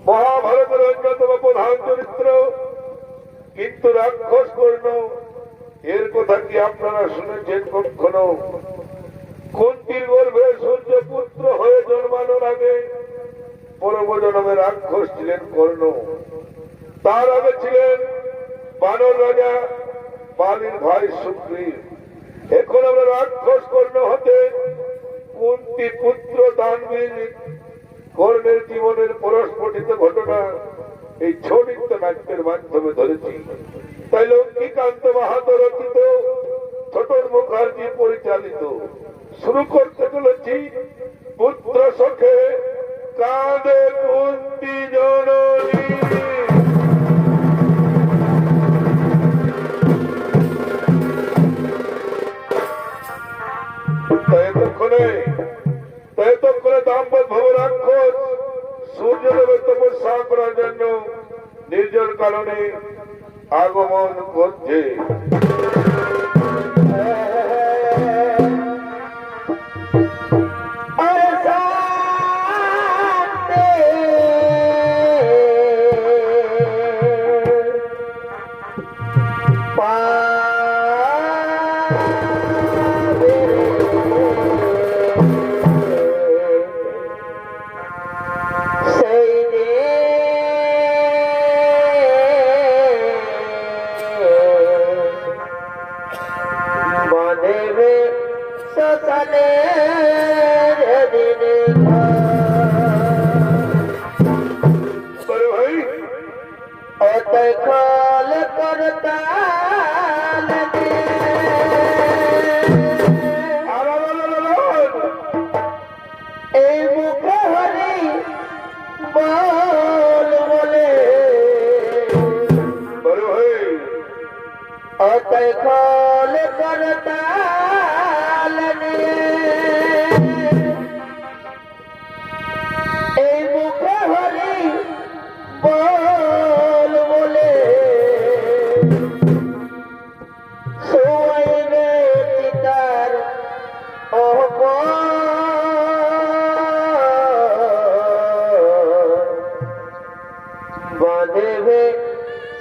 মহাভারতের অন্যতম প্রধান চরিত্র কিন্তু রাক্ষস কর্ণ, এর কথা কি আপনারা শুনেছেন কখনো? কুন্তির গর্ভে সূর্যপুত্র হয়ে জন্মানোর আগে পূর্বজন্মে রাক্ষস ছিলেন কর্ণ। তার আগে ছিলেন বানর রাজা বালির ভাই সুগ্রীব। এখন আমরা রাক্ষস কর্ণ হতে কুন্তি পুত্র দানবীর কর্ণের জীবনের পরস্ফটিত ঘটনা এই ছড়িত নাট্যের মাধ্যমে ধরেছি। তাই লক্ষ্মীকান্ত মাহাতো রচিত, ছোটন মুখার্জি পরিচালিত শুরু করতে চলেছি পুত্র সখে কাঁদে কুন্তি জননী। ততক্ষণে দাম্পত্য ভব রাক্ষস সূর্যদেবের তপস্যা করার জন্য নির্জন কারণে আগমন করছে।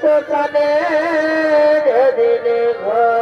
সকালে দিনে ঘর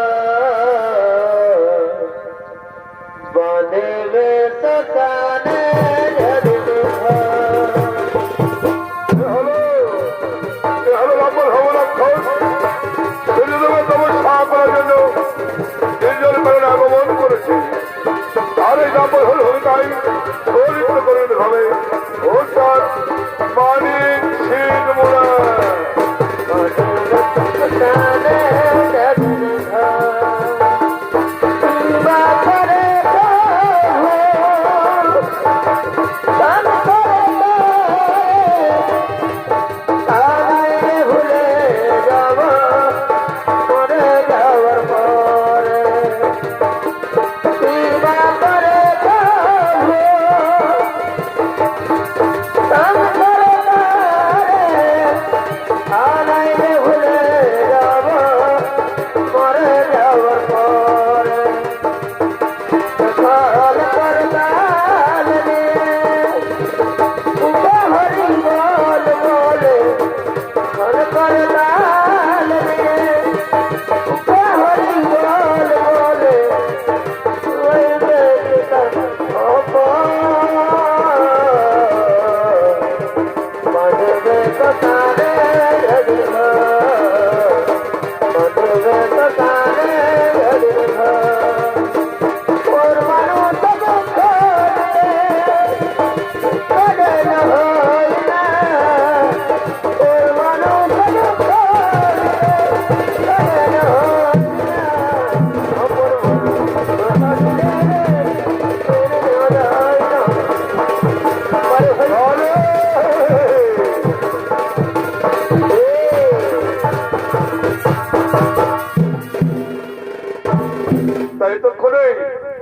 তক্ষণে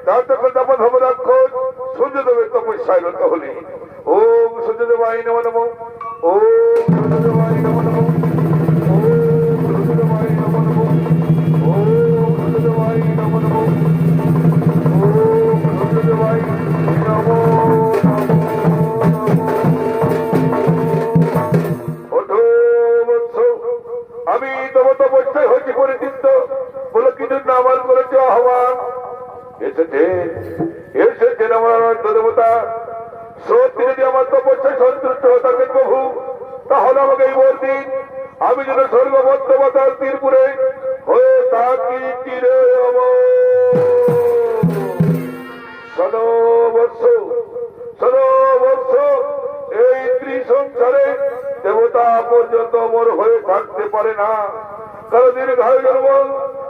তার তখন তাপন ভব রাক্ষস সূর্যদেবের তপস্যায় রত হলি। ওম সূর্যদেবায় নমঃ নমঃ। ওম সূর্যদেবায় নমঃ নমঃ। ওম সূর্যদেবায় নমঃ নমঃ। ওম সূর্যদেবায় নমঃ নমঃ। ওম সূর্যদেবায় নমঃ নমঃ। ওঠো বৎস, আমি তোমার তপস্যায় হইতে পরিচিত বলে কিছু না আমার করেছে আহ্বান। এসেছেন আমার অনন্ত দেবতা। সত্যি যদি আমার তপস্যায় সন্তুষ্ট হয়ে থাকেন প্রভু, তাহলে আমাকে এই বর দিন, আমি যেন স্বর্গবদ্ধবতার তীরপুরে হয়ে থাকি তীরে সনবৎস সনবৎস। এই ত্রিসংসারে দেবতা পর্যন্ত অমর হয়ে থাকতে পারে না, কারো দীর্ঘায়ু জন্ম,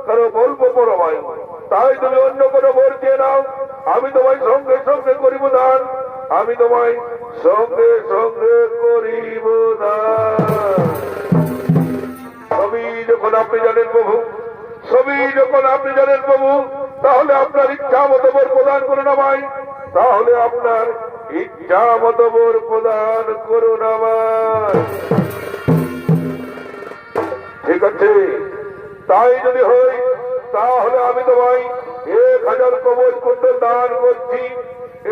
কারো বল্প পরমায়ু। তাই তুমি অন্য কোনো বর চেয়ে নাও, আমি তোমায় সঙ্গে সঙ্গে করিব দান, আমি তোমায় সঙ্গে সঙ্গে করিব দান। সবই যখন আপনি জানেন প্রভু, সবই যখন আপনি জানেন প্রভু, তাহলে আপনার ইচ্ছা মতো বর প্রদান করুন আমায়, তাহলে আপনার ইচ্ছা মতো বর প্রদান করুন আমায়। ঠিক আছে, তাই যদি হয় তাহলে আমি তোমায় 1000 কবচ কুণ্ডল দান করছি।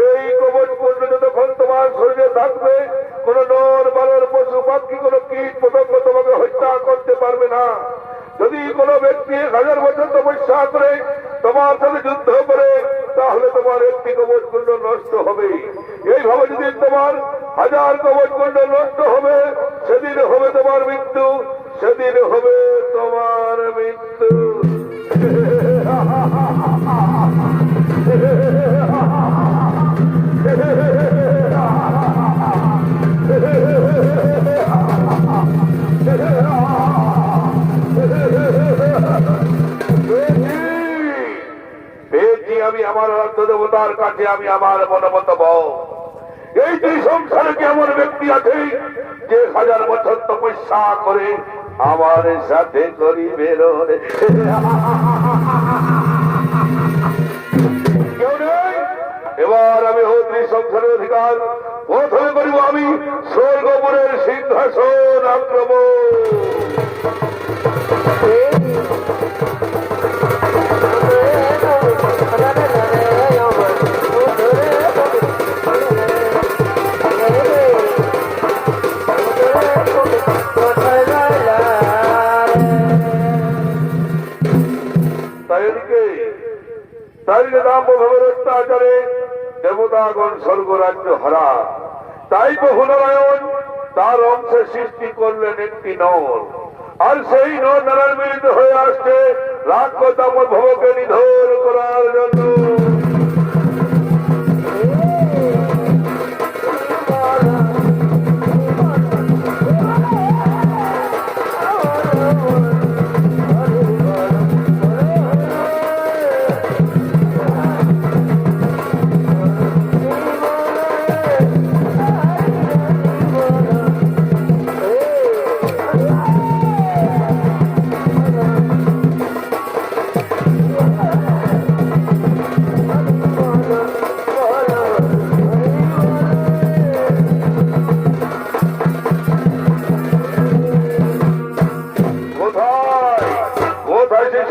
এই কবচ কুণ্ডল যতক্ষণ তোমার শরীরে থাকবে, কোন নর বানর পশু পাখি কোন কীট পতঙ্গ তোমাকে হত্যা করতে পারবে না। যদি কোনো ব্যক্তি 1000 বছর তপস্যা করে তোমার সাথে যুদ্ধ করে, তাহলে তোমার একটি কবচ কুণ্ডল নষ্ট হবে। এইভাবে যদি তোমার 1000 কবচ কুণ্ডল নষ্ট হবে, সেদিন হবে তোমার মৃত্যু, সেদিন হবে তোমার মৃত্যু। আমি আমার অর্থ দেবতার কাছে আমি আমার মনোমত বল। এই সংসারে কি এমন ব্যক্তি আছে যে 1000 বছর তপস্যা করে আমার সাথে করিবে? কেউ নেই। এবার আমি হত্রী সংসারের অধিকার প্রথমে করিব আমি স্বর্গপুরের সিংহাসন আক্রমণ। অত্যাচারে দেবতাগণ স্বর্গরাজ্য হারা, তাই প্রভু নারায়ণ তার অংশে সৃষ্টি করলেন একটি নর, আর সেই নর নারায়ণ মিলিত হয়ে আসছে রাক্ষস ভবকে নিধন করার জন্য।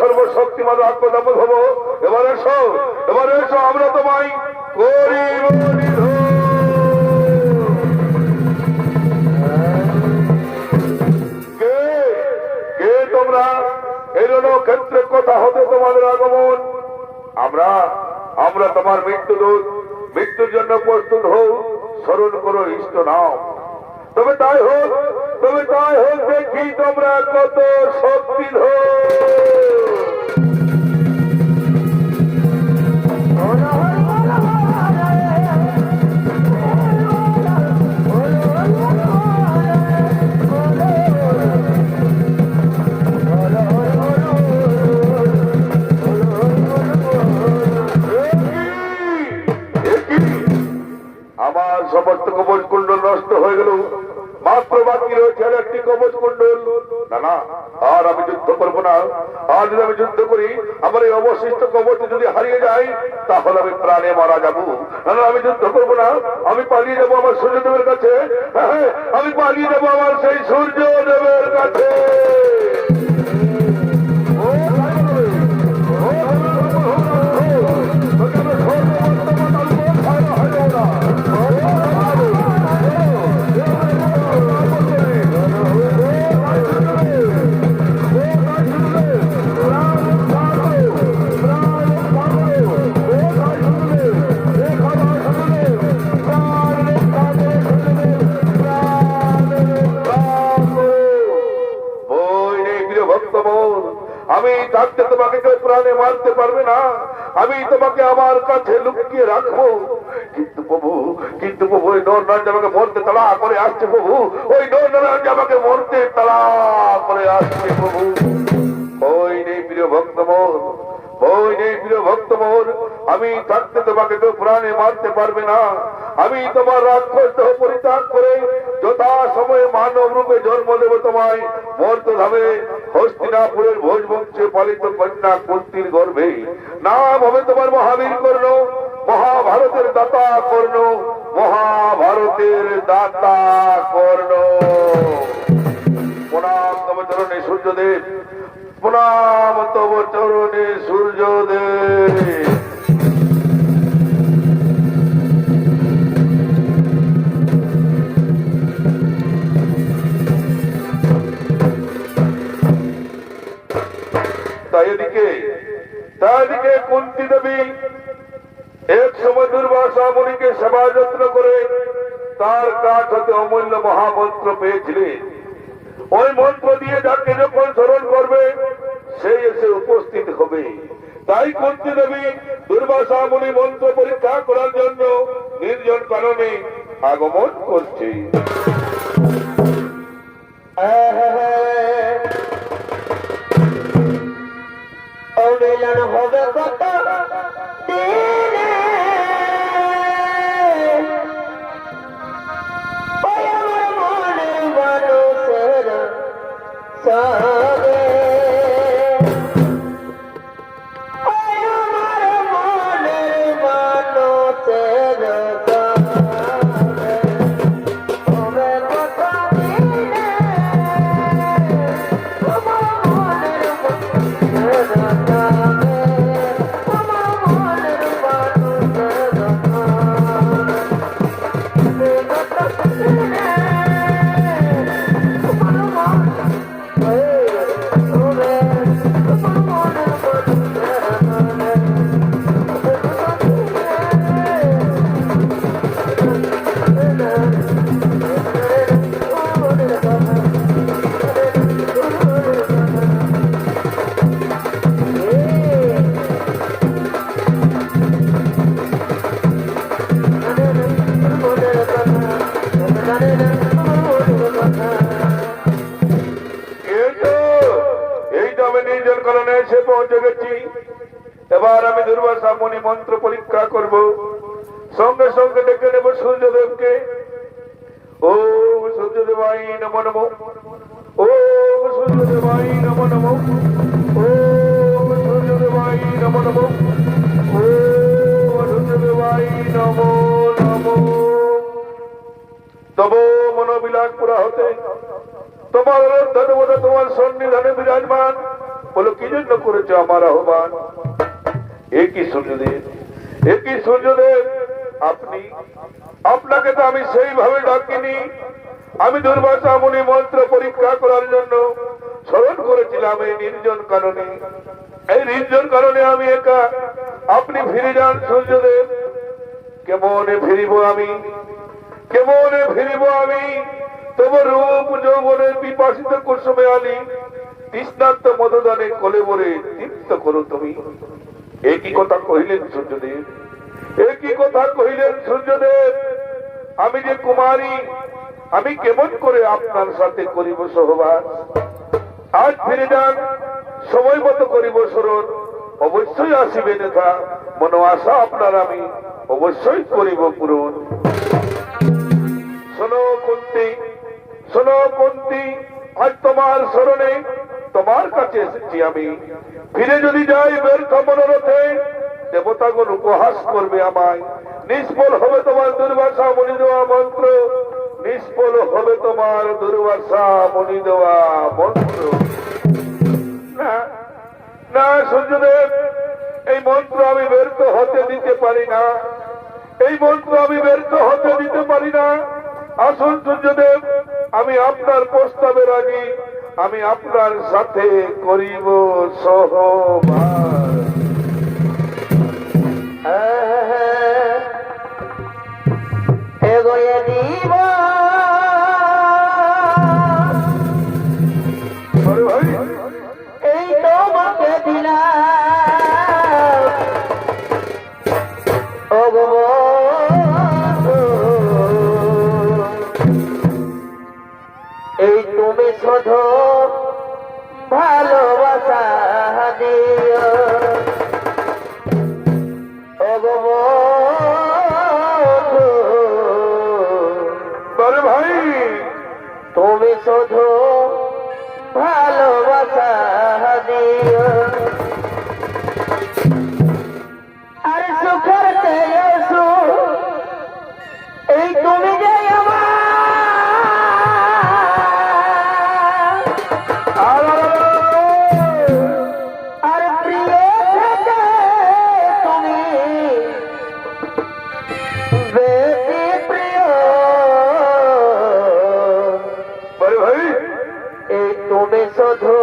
সর্বশক্তিমান রাক্ষস হব। এবার এসো, এবার এসো, আমরা তোমায় করিব নিধন। কে তোমরা? এই ক্ষেত্রে কথা হতে তোমাদের আগমন। আমরা তোমার মৃত্যুদূত, মৃত্যুর জন্য প্রস্তুত হও, স্মরণ করো ইষ্ট নাও। তবে তাই হোক দেখি তোমরা কত শক্তি আমার সমস্ত কবচ কুণ্ডল নষ্ট হয়ে গেল, মাত্র বাকি রয়েছে একটি কবচ কুণ্ডল। না না, আর আমি যুদ্ধ করবো না। আর যদি আমি যুদ্ধ করি, আমার এই অবশিষ্ট কবচ যদি হারিয়ে যায়, তাহলে আমি প্রাণে মারা যাবো। না না, আমি যুদ্ধ করবো না। আমি পালিয়ে যাবো আমার সূর্যদেবের কাছে। হ্যাঁ, আমি পালিয়ে যাবো আমার সেই সূর্যদেবের কাছে। আমি থাকতে তোমাকে কেউ প্রাণে মারতে পারবে না। আমি তোমাকে আমার কাছে লুকিয়ে রাখবো। কিন্তু প্রভু ওই নরনারায়ণ আমাকে মরতে তাড়া করে আসছে প্রভু। ওই নরনারায়ণ আমাকে মরতে তাড়া করে আসছে প্রভু। ওই নেই প্রিয় ভক্ত মোর, ওই নেই প্রিয় ভক্ত মোর। আমি থাকতে তোমাকে কেউ প্রাণে মারতে পারবে না। আমি তোমার রাক্ষস দেহ পরিত্যাগ করে যথা সময়ে মানব রূপে জন্ম দেব তোমায় মর্ত ধামে হস্তিনাপুরের ভোজ বংশে পালিত কন্যা কুন্তির গর্ভে। নাম হবে তোমার মহাবীর কর্ণ, মহাভারতের দাতা কর্ণ, মহাভারতের দাতা কর্ণ। প্রণাম তব চরণে সূর্যদেব, প্রণাম তব চরণে সূর্যদেব। তাইদিকে কুন্তি দেবী এক সময় দুর্বাসা মুনিকে সেবা যত্ন করে তার কাছ হতে অমূল্য মহামন্ত্র পেয়েছিলেন। ওই মন্ত্র দিয়ে যাকে যখন স্মরণ করবে সেই এসে উপস্থিত হবে। তাই কুন্তি দেবী দুর্বাসা মুনি মন্ত্র পরীক্ষা করার জন্য নির্জন কারণে আগমন করছে। মিলন হবে কত দিনে, ওই আমার মনের মানুষের সঙ্গে, ওই আমার মনের মানুষের সঙ্গে হবে কত দিনে, আমার মনের মানুষের এসে পৌঁছে গেছি। এবার আমি দুর্বাসা মুনি মন্ত্র পরীক্ষা করব। সঙ্গে সঙ্গে ডেকে নেব সূর্যদেবকে। ও সূর্যদেবাই নমো নমো, ও সূর্যদেবাই নমো নমো, ও সূর্যদেবাই নমো নমো, ও সূর্যদেবাই নমো নমো। তব মনোবিলাস পুরা হতে তোমার ধন্যবাদ, তোমার সন্নিধানে বিরাজমান। বলো কি জন্য করেছে আমার আহ্বান? একই সূর্যদেব, একই সূর্যদেব আপনি, আপনাকে তো আমি সেইভাবে ডাকিনি। আমি দুর্বাসা মুনি মন্ত্র পরীক্ষা করার জন্য স্মরণ করেছিলাম এই নির্জন কারণে। এই নির্জন কারণে আমি একা, আপনি ফিরে যান সূর্যদেব। কেমনে ফিরিব আমি, কেমনে ফিরিব আমি? তবু রূপ যৌবনের পিপাসিত কুসুমে আলী তৃষ্ণার্ত মদদানে কোলে মরে তৃপ্ত করো তুমি। একই কথা কহিলেন সূর্যদেব, একই কথা কহিলেন সূর্যদেব। আমি যে কুমারী, আমি কেমন করে আপনার সাথে করিব সহবাস? আজ ফিরে যান, সময় মতো করিব স্মরণ। অবশ্যই আসিবে নেতা, মন আশা আপনার আমি অবশ্যই করিব পূরণ। শোনো কুন্তি, শোনো কুন্তি, আজ তোমার স্মরণে তোমার কাছে এসেছি আমি। ফিরে যদি যাই ব্যর্থ মনোরথে, দেবতাগণ উপহাস করবে আমায়। নিষ্ফল হবে তোমার দুর্বাসা মনি দেওয়া মন্ত্র, নিষ্ফল হবে তোমার দুর্বাসা মনি দেওয়া মন্ত্র। না না সূর্যদেব, এই মন্ত্র আমি ব্যর্থ হতে দিতে পারি না, এই মন্ত্র আমি ব্যর্থ হতে দিতে পারি না। আসুন সূর্যদেব, আমি আপনার প্রস্তাবে রাজি, আমি আপনার সাথে করিব সহবাস। এগোয়ে দিব আরে ভাই, এই তোমাকে দিলাম ও গো বন্ধু, এই তুমি শুধু ভালোবাসা দিও ও গো বন্ধু, আরে ভাই, তুমি শুধু ভালোবাসা দিও। আর সুখের চেয়ে সুখ এই তুমি যে আমার, আর প্রিয় থেকে তুমি বেশি প্রিয়। আরে ভাই, এই তুমি শুধু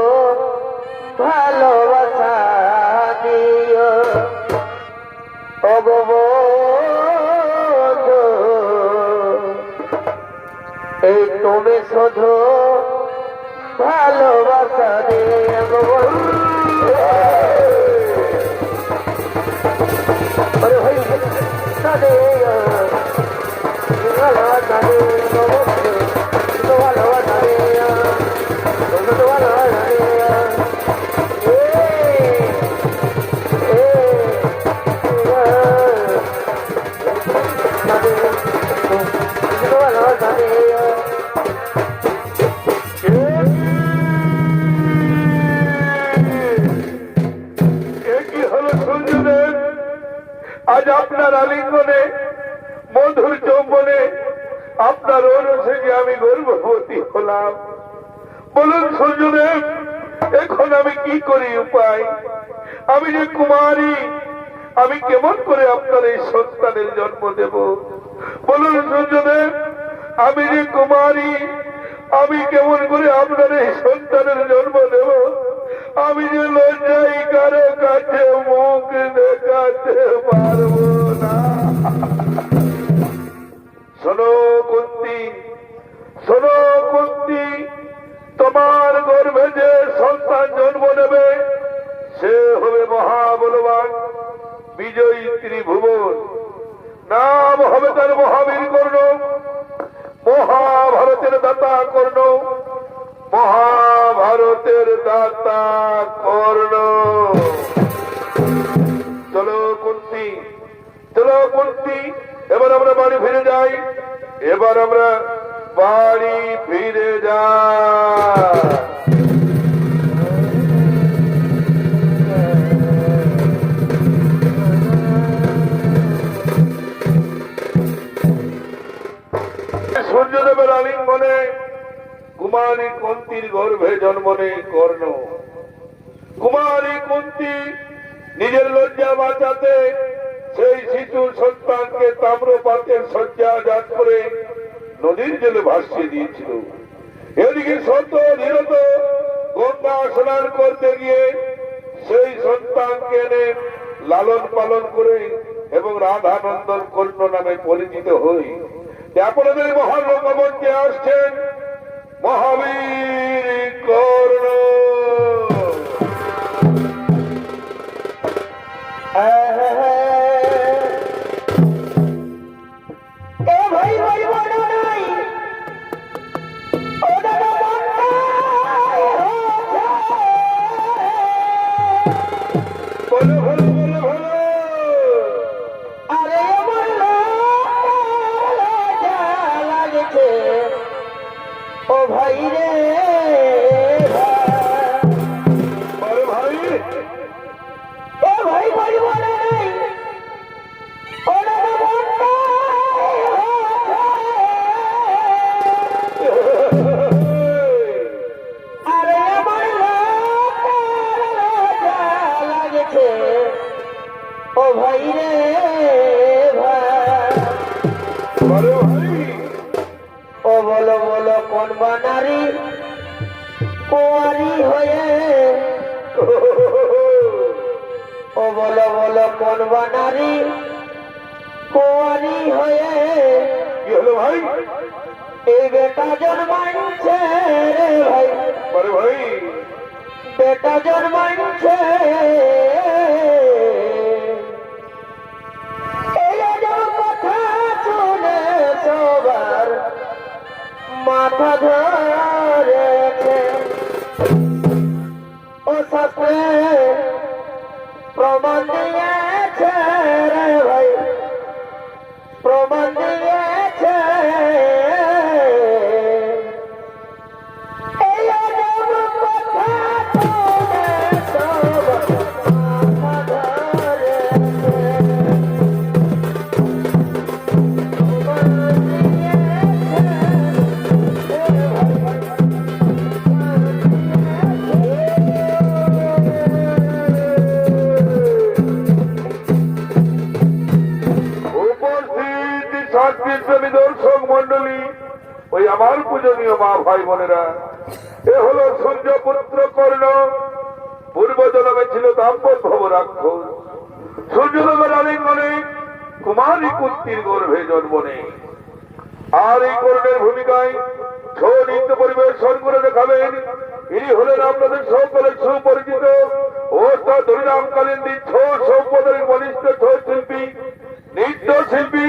ভালোবাসা দিও ও গো বন্ধু, এই তুমি শুধু ভালোবাসা দিও গো বন্ধু। আরে ভাই, সাদিও ভালোবাসা দিও গো বন্ধু, ভালোবাসা দিও। একই হলো সূর্যদেব, আজ আপনার আলিঙ্গনে মধুর চৌম্বনে আপনার অনুসেগে আমি গর্ভবতী হলাম। বলুন সূর্যদেব, এখন আমি কি করি উপায়? আমি যে কুমারী, আমি কেমন করে আপনার এই সন্তানের জন্ম দেব? বলুন সূর্যদেব, আমি যে কুমারী, আমি কেমন করে আপনার এই সন্তানের জন্ম দেব? আমি যে লজ্জায় কারো কাছে মুখ দেখাতে পারবো না। শোনো কুন্তি, শোনো কুন্তি, তোমার গর্ভে যে সন্তান জন্ম নেবে সে হবে মহাবলবান, বিজয়ী ত্রিভুবন। নাম হবে তার মহাবীর কর্ণ, মহাভারতের দাতা কর্ণ, মহাভারতের দাতা কর্ণ। চলো কুন্তি, চলো কুন্তি, এবার আমরা বাড়ি ফিরে যাই, এবার আমরা বাড়ি ফিরে যাই। সূর্যদেবের আলিঙ্গনে কুমারী কুন্তির গর্ভে জন্ম নেই কর্ণ। কুমারী কুন্তি নিজের লজ্জা বাঁচাতে সেই শিশুর সন্তানকে তাম্রপাতের শয্যাজাত করে নদীর জলে ভাসিয়ে দিয়েছিল। এদিকে সত্য নিরত গঙ্গা স্নান করতে গিয়ে সেই সন্তানকে এনে লালন পালন করে এবং রাধানন্দন কর্ণ নামে পরিচিত হই আপনাদের মহান লোকমঞ্চে আসছেন মহাবীর কর্ণ। ভাই ভাই বলো নাই ওটা তো বলো ভালো, বলো ভালো। আরে আমার লাগছে ও ভাই রে, বলো ভাই ও বলো বলো কোন বানারি কুয়ারি হয়ে ও বলো বলো কোন বানারি কুয়ারি হয়ে কি হলো ভাই এই বেটা জন্মাইছে রে ভাই বলো ভাই বেটা জন্মাইছে এই যে কথা শুনে সবার মাথা ধরেছে ও শাস্ত্রে প্রমাণ দিয়েছে রে ভাই প্রমাণ দিয়েছে এই অজব কথা শুনে সবার মাথা ধরেছে প্রমাণ উপস্থিত শান্তিপ্রেমী দর্শক মন্ডলী, ওই আমার পূজনীয় মা ভাই বোনেরা, এ হলো সূর্যপুত্র কর্ণ। পূর্ব জন্মে ছিল দাম্পত্য ভব রাক্ষস। সূর্যদেবের আলিঙ্গনে কুমারী কুন্তির গর্ভে জন্ম নেই। আর এই কর্ণের ভূমিকায় ছৌ নৃত্য পরিবেশন করে দেখাবেন। ইনি হলেন আপনাদের সকলের সুপরিচিত ওস্তাদ হরিনামকালীন ছৌ সম্পদের বলিষ্ঠ ছৌ শিল্পী, নৃত্য শিল্পী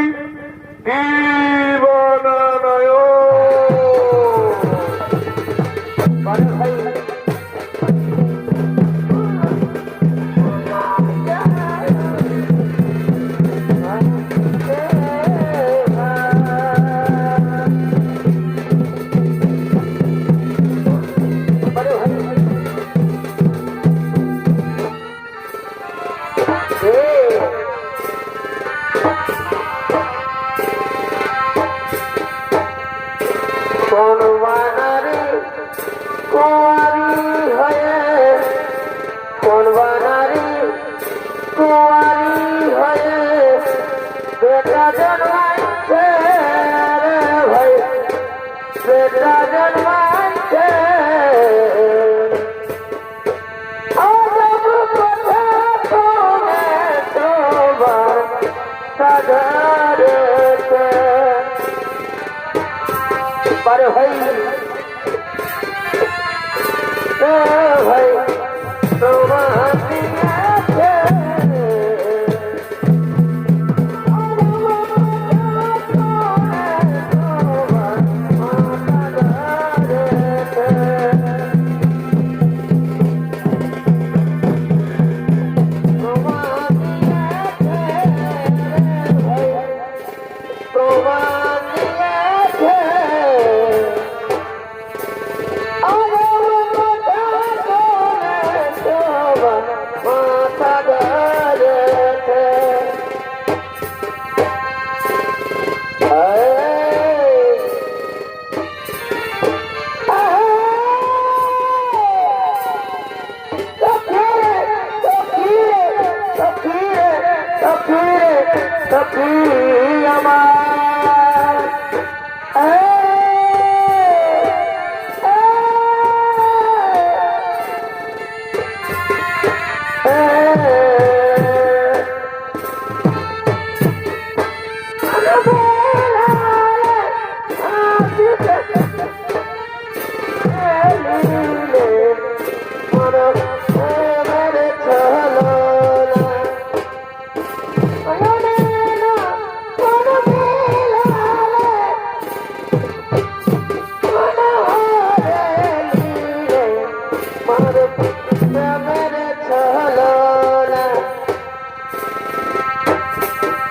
কোন বানারি কুয়ারি হয়ে কোন বানারি কুয়ারি হয়ে বেটা জন্মাইছে রে ভাই বেটা জন্মাইছে অজব কথা শুনে সবার সাধারেছে বারে ভাই ভাই তোমার দিয়েছে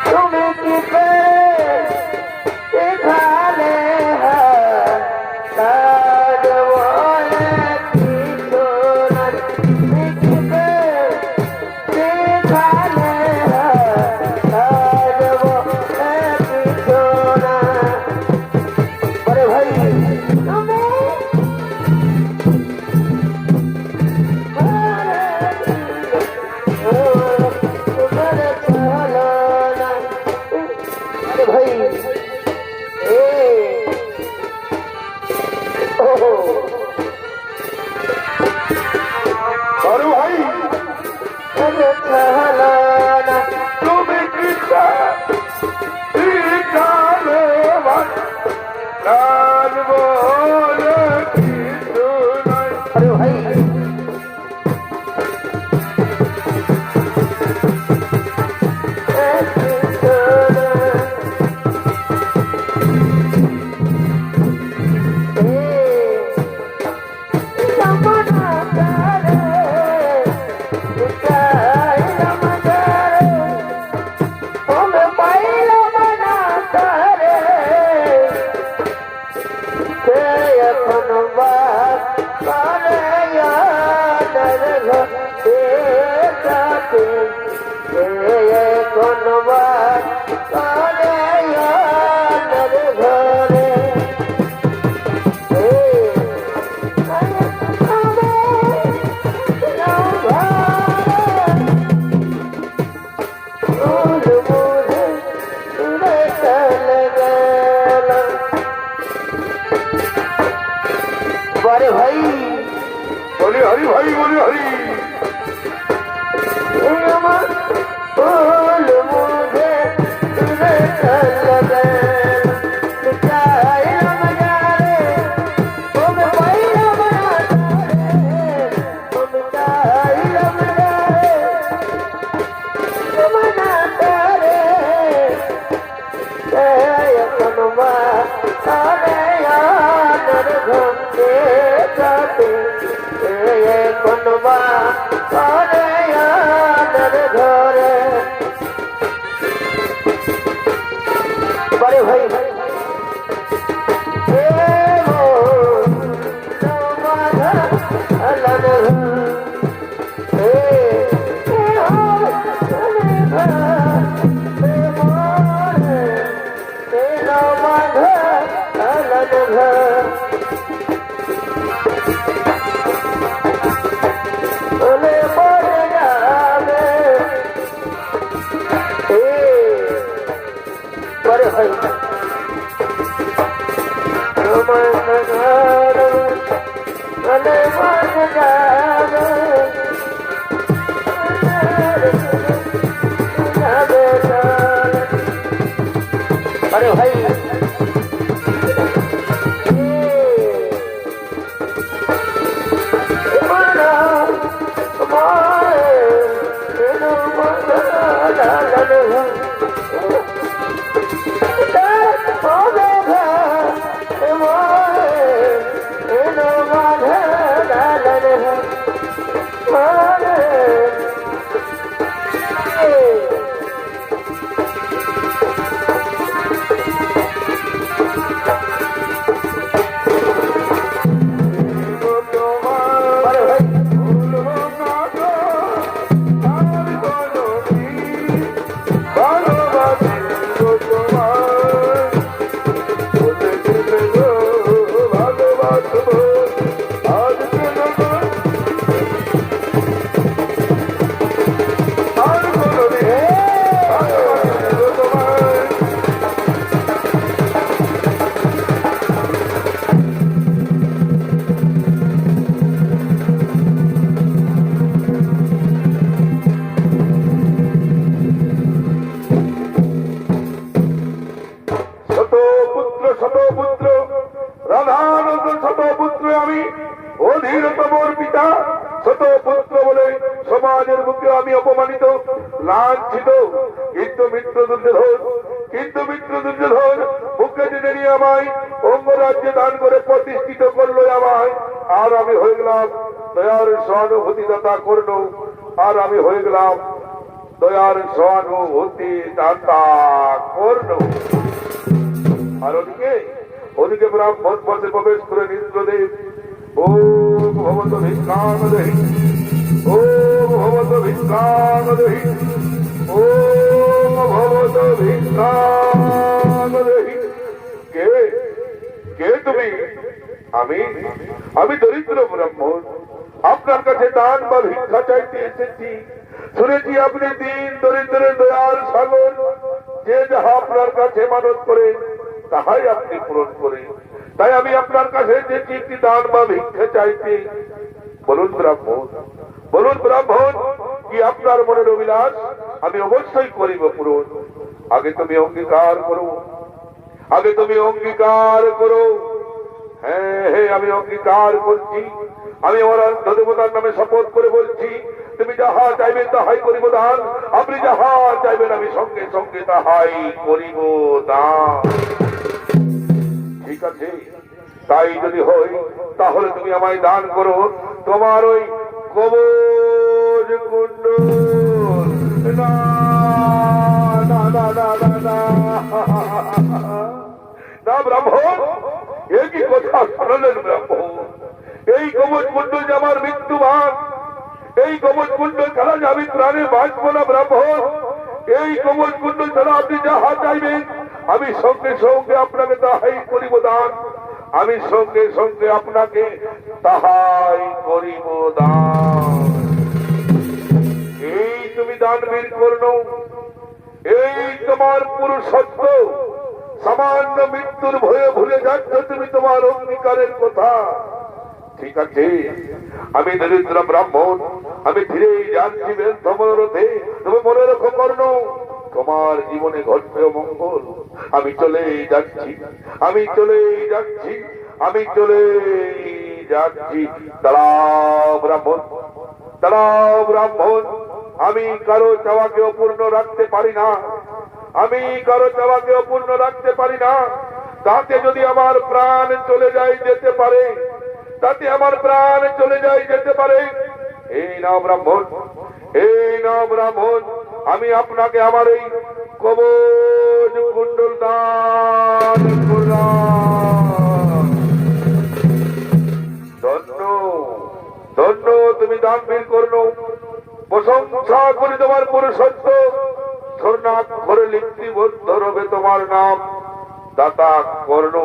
তুমি কি फूल मुझे तुझे चल गया बड़े भाई বলি হরি ভাই বলি হরি फूल मुझे तुझे चल गया बड़े भाई बड़े भाई अरे भाई সমাজের মুখে আমি অপমানিত লাঞ্ছিত, কিন্তু মিত্র দুর্যোধন মুখে টেনে নিয়ে আমায় অঙ্গরাজ্যে দান করে প্রতিষ্ঠিত করলো আমায়। আর আমি হয়ে গেলাম দয়ার সহানুভূতিদাতা কর্ণ, আর আমি হয়ে গেলাম দয়ার সহানুভূতি দাতা কর্ণ। আর ওদিকে ব্রাহ্মণ পথে প্রবেশ করে ইন্দ্রদেব ওম ভবত ভিক্ষামদেহি, ওম ভবত ভিক্ষামদেহি, ওম ভবত ভিক্ষামদেহি। কে কে তুমি? আমি দরিদ্র ব্রাহ্মণ, আপনার কাছে দান বা ভিক্ষা চাইতে এসেছি। শুনেছি আপনি দিন দরিদ্রের দয়ার সাগর, যে যাহা আপনার কাছে মানত করে তাহাই আপনি পূরণ করেন। তাই আমি আপনার কাছে যে একটি দান বা ভিক্ষা চাইতে। বলুন ব্রাহ্মণ, কি আপনার মনের অভিলাষ? আমি অবশ্যই করিব পূরণ। আগে তুমি অঙ্গীকার করো। হ্যাঁ, আমি অঙ্গীকার করছি। আমি আমার দেবতার নামে শপথ করে বলছি, তুমি যাহা চাইবেন তাহাই করিব দান। আপনি যাহা চাইবেন আমি সঙ্গে সঙ্গে তাহাই করিব দান। ঠিক আছে, তাই যদি হয় তাহলে তুমি আমায় দান করো তোমার ওই কবজ কুণ্ডল। না না না না না না না ব্রাহ্মণ, এই কি কথা শোনালেন ব্রাহ্মণ? এই কবজ কুণ্ডল যে আমার মৃত্যু ভাগ, এই কবজ কুণ্ডল ছাড়া যে আমি প্রাণে বাঁচবো না ব্রাহ্মণ। এই কবজ কুণ্ডল ছাড়া আপনি যাহা চাইবেন আমি সঙ্গে সঙ্গে আপনাকে তাহাই করিব দান। আমি সঙ্গে সঙ্গে আপনাকে তাহাই করিব দান। এই তুমি দানবীর কর্ণ, তোমার পুরুষত্ব, সামান্য মৃত্যুর ভয়ে ভুলে যাচ্ছ তুমি তোমার অঙ্গীকারের কথা। ঠিক আছে, আমি দরিদ্র ব্রাহ্মণ, আমি ফিরেই যাচ্ছি ব্যর্থ মনোরথে। তবে মনে রেখো কর্ণ, তোমার জীবনে ঘটবে মঙ্গল। আমি চলেই যাচ্ছি, আমি চলেই যাচ্ছি, আমি চলেই যাচ্ছি। দাঁড়াও ব্রাহ্মণ, দাঁড়াও ব্রাহ্মণ, আমি কারো চাওয়াকে অপূর্ণ রাখতে পারি না, আমি কারো চাওয়াকে অপূর্ণ রাখতে পারি না। তাতে যদি আমার প্রাণ চলে যায় যেতে পারে, তাতে আমার প্রাণ চলে যায় যেতে পারে। এই নাও ব্রাহ্মণ, এই নাও ব্রাহ্মণ, আমি আপনাকে আমার এই কবচ কুণ্ডল দান করলাম। ধন্য ধন্য তুমি দানবীর কর্ণ, প্রশংসা করি তোমার পুরুষত্ব। স্বর্ণাক্ষরে লিপিবদ্ধ রবে তোমার নাম, দাতা কর্ণ।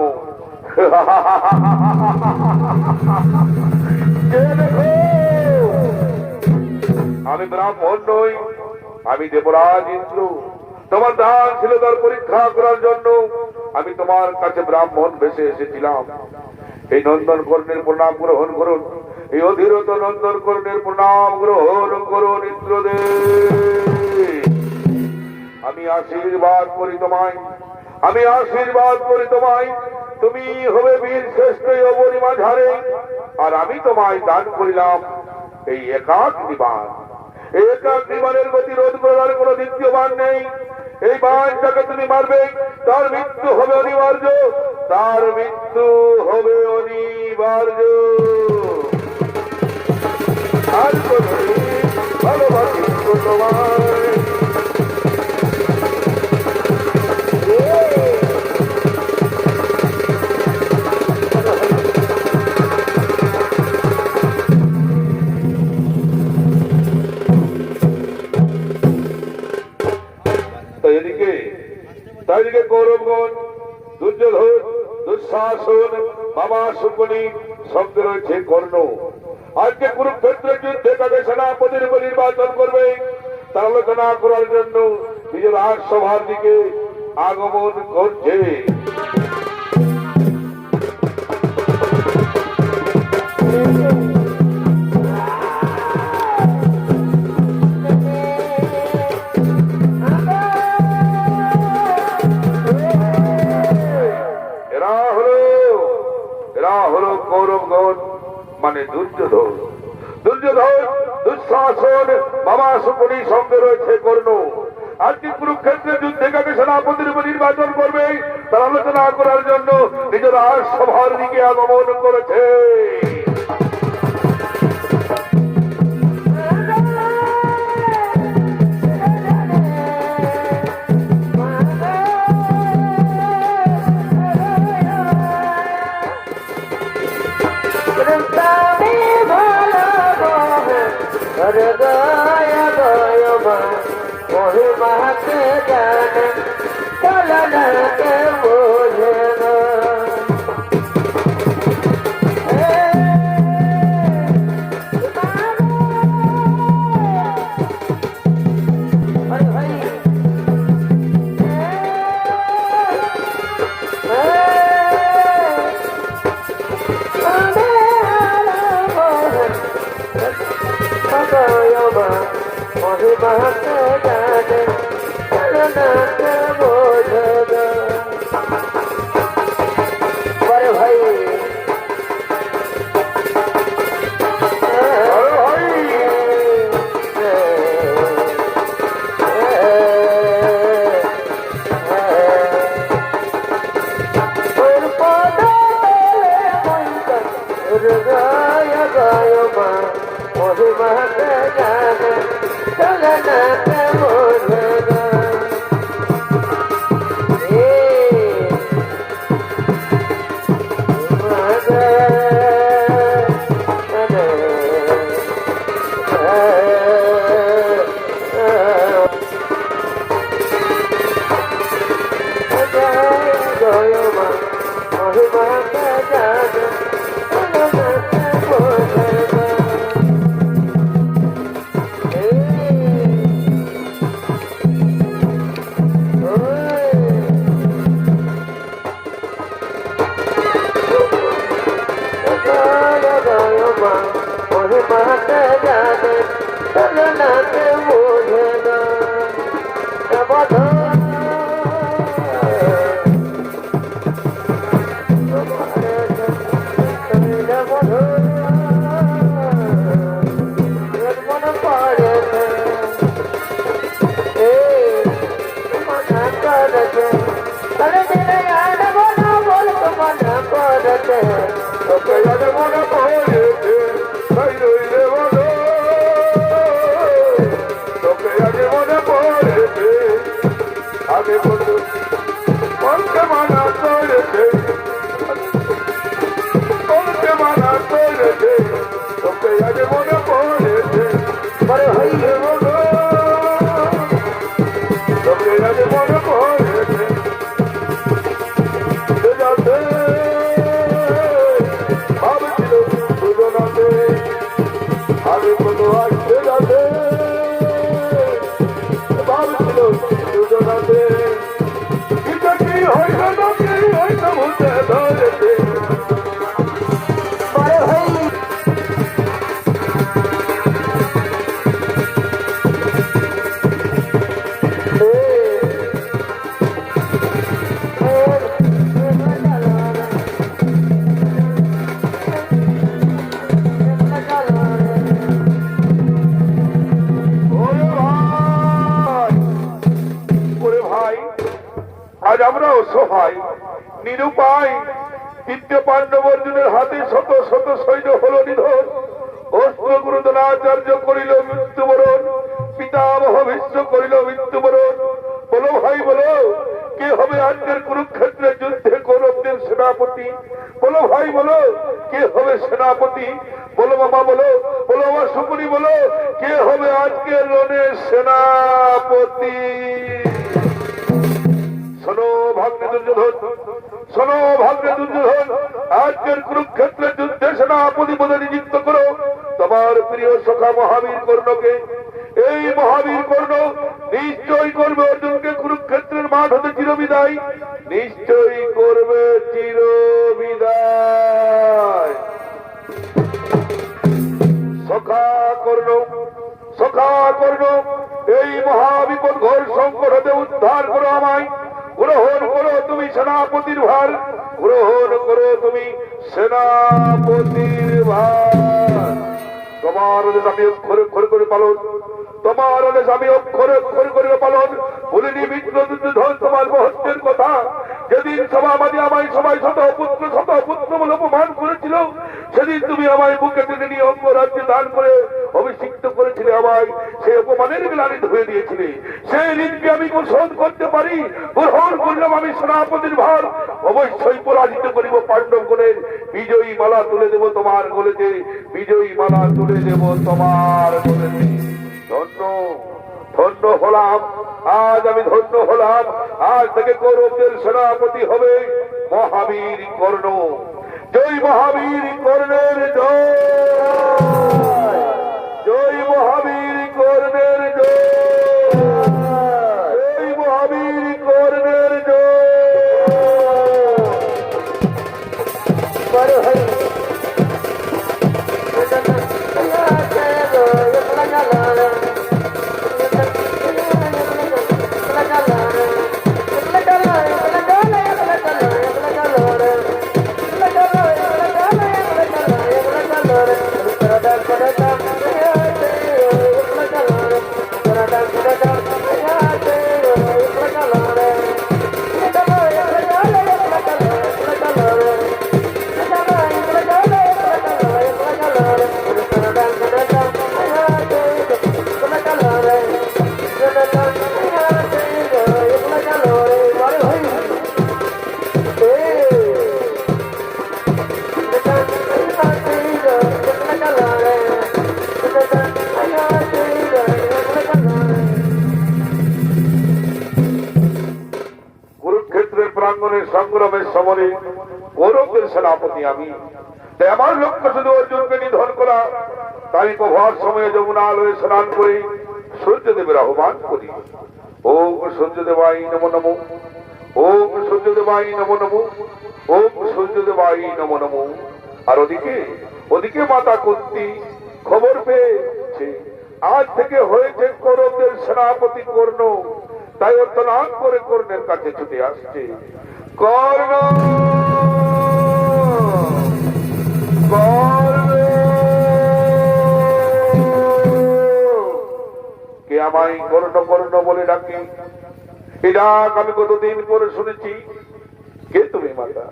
আমি ব্রাহ্মণ নই, আমি দেবরাজ ইন্দ্র। তোমার দান ছিল তার পরীক্ষা করার জন্য আমি তোমার কাছে ব্রাহ্মণ বেশে এসেছিলাম। এই নন্দন কর্ণের প্রণাম গ্রহণ করুন, এই অধীরত নন্দন কর্ণের প্রণাম গ্রহণ করুন ইন্দ্রদেব। আমি আশীর্বাদ করি তোমায়, আমি আশীর্বাদ করি তোমায়। তুমি হবে বীর শ্রেষ্ঠ অবনিমা ঝাড়ে, আর আমি তোমায় দান করিলাম এই একাক নিবান। এই একাক নিবানের গতি রোধ করার কোন দ্বিতীয় বান নেই। এই বানটাকে তুমি মারবে, তার মৃত্যু হবে অনিবার্য, তার মৃত্যু হবে অনিবার্য। আর ভালোবাসি তোমায়। এদিকে কৌরবগণ, দুর্যোধন, দুঃশাসন, বাবা শুকনি, সঙ্গে রয়েছে কর্ণ। আজকে কুরুক্ষেত্রের যুদ্ধে তাদের সেনাপতির উপর নির্বাচন করবে। তার আলোচনা করার জন্য নিজের রাজসভার দিকে আগমন করছে। কৌরবগণ মানে দুর্যোধন, দুর্যোধন, দুঃশাসন, বাবা শুকনি, সঙ্গে রয়েছে কর্ণ। আজকে কুরুক্ষেত্রের যুদ্ধে কাকে সেনাপতির উপর নির্বাচন করবে তার আলোচনা করার জন্য নিজের রাজসভার দিকে আগমন করেছে। महिमाके जाने चलना के बोझना महिमाके जाने चलना के बोझना। अरे भाई गाया गायो माँ महिमाके जाने चलना के बोझना। করেছে তাহলে দিনে আনবো না বলতো মনে করেছে তোকে আজ মনে পড়েছে তাই রইলে বলো তোকে আজ মনে পড়েছে আগে বলো মনকে মানা করেছে মনকে মানা করেছে তোকে আজ মনে পড়েছে বড় হইলে বলো তোকে আজ মনে পড়েছে সে যাতে ভাবছিল দুজনাতে আগে কত আসতে যাতে ভাবছিল দুজনাতে এটা কি হইল নাকি হইতে ভুলতে ধরেছে বড় হইলে ওরে ভাই আজ আমরা অসহায় নিরুপায় তৃতীয় পাণ্ডব অর্জুনের হাতে শত শত সৈন্য হল নিধন অস্ত্র গুরু দ্রোণাচার্য করিল মৃত্যুবরণ পিতামহ ভীষ্ম করিল মৃত্যুবরণ বলো ভাই বলো কে হবে আজকের কুরুক্ষেত্রের যুদ্ধে কৌরবদের সেনাপতি বলো ভাই বলো কে হবে সেনাপতি বলো মামা বলো বলো আমার সুপুরি বলো কে হবে আজকের রণের সেনাপতি শোনো ভাগ্নে দুর্যোধন শোনো ভাগ্নে দুর্যোধন আজকের কুরুক্ষেত্রের যুদ্ধে সেনাপতি পদে নিযুক্ত করো তোমার প্রিয় সখা মহাবীর কর্ণকে এই মহাবীর কর্ণ নিশ্চয়ই করবে অর্জুনকে কুরুক্ষেত্রের মাঠ হতে চিরবিদায় নিশ্চয়ই করবে চিরবিদায় সখা কর্ণ এই মহাবিপদ ঘোর সংকট হতে উদ্ধার করো আমায় গ্রহণ করো তুমি সেনাপতির ভার গ্রহণ করো তুমি সেনাপতির ভার তোমার আদেশ আমি অক্ষরে অক্ষরে করে পালন তোমার আদেশ আমি অক্ষরে অক্ষরে করে পালন বলিনি মিত্র দুর্যোধন তোমার মহত্বের কথা যেদিন সভাবাদী আমায় সবাই শত পুত্র বলে অপমান করেছিল সেদিন তুমি আমায় বুকে টেনে নিয়ে অঙ্গ রাজ্যে দান করে অভিষিক্ত করেছিলে আমায় সেই অপমানের গ্লানি ধুয়ে দিয়েছিলে সেই ঋণকে আমি শোধ করতে পারি গ্রহণ করলাম আমি সেনাপতির ভার অবশ্যই পরাজিত করিব পাণ্ডব গণের বিজয়ী মালা তুলে দেব তোমার গলেতে বিজয়ী মালা তুলে দেব তোমার গলেতে ধন্য ধন্য হলাম আজ আমি ধন্য হলাম আজ থেকে কৌরবদের সেনাপতি হবে মহাবীর কর্ণ জয় মহাবীর কর্ণের জয় জয় মহাবীর কর্ণের জয় জয় মহাবীর কর্ণের জয় বড় হইলে কুরুক্ষেত্রের প্রাঙ্গণের সংগ্রামের সমরে কৌরবদের সেনাপতি আমি তাই আমার লক্ষ্য শুধু অর্জুনকে নিধন করা তাই প্রভার সময়ে যমুনা আলোয় স্নান করে সূর্যদেবের আহ্বান করি ওম সূর্যদেবাই নমো নমো ওম সূর্যদেবাই নমো নমো ওম সূর্যদেবাই নমো নমো আর ওদিকে মাতা কুন্তি খবর পেয়েছে আজ থেকে হয়েছে কৌরবদের সেনাপতি কর্ণ তাই অর্থনাদ করে কর্ণের কাছে ছুটে আসছে কর্ণ কে আমায় কর্ণ কর্ণ বলে ডাকে এই ডাক আমি কতদিন পরে শুনেছি। কে তুমি মাতা?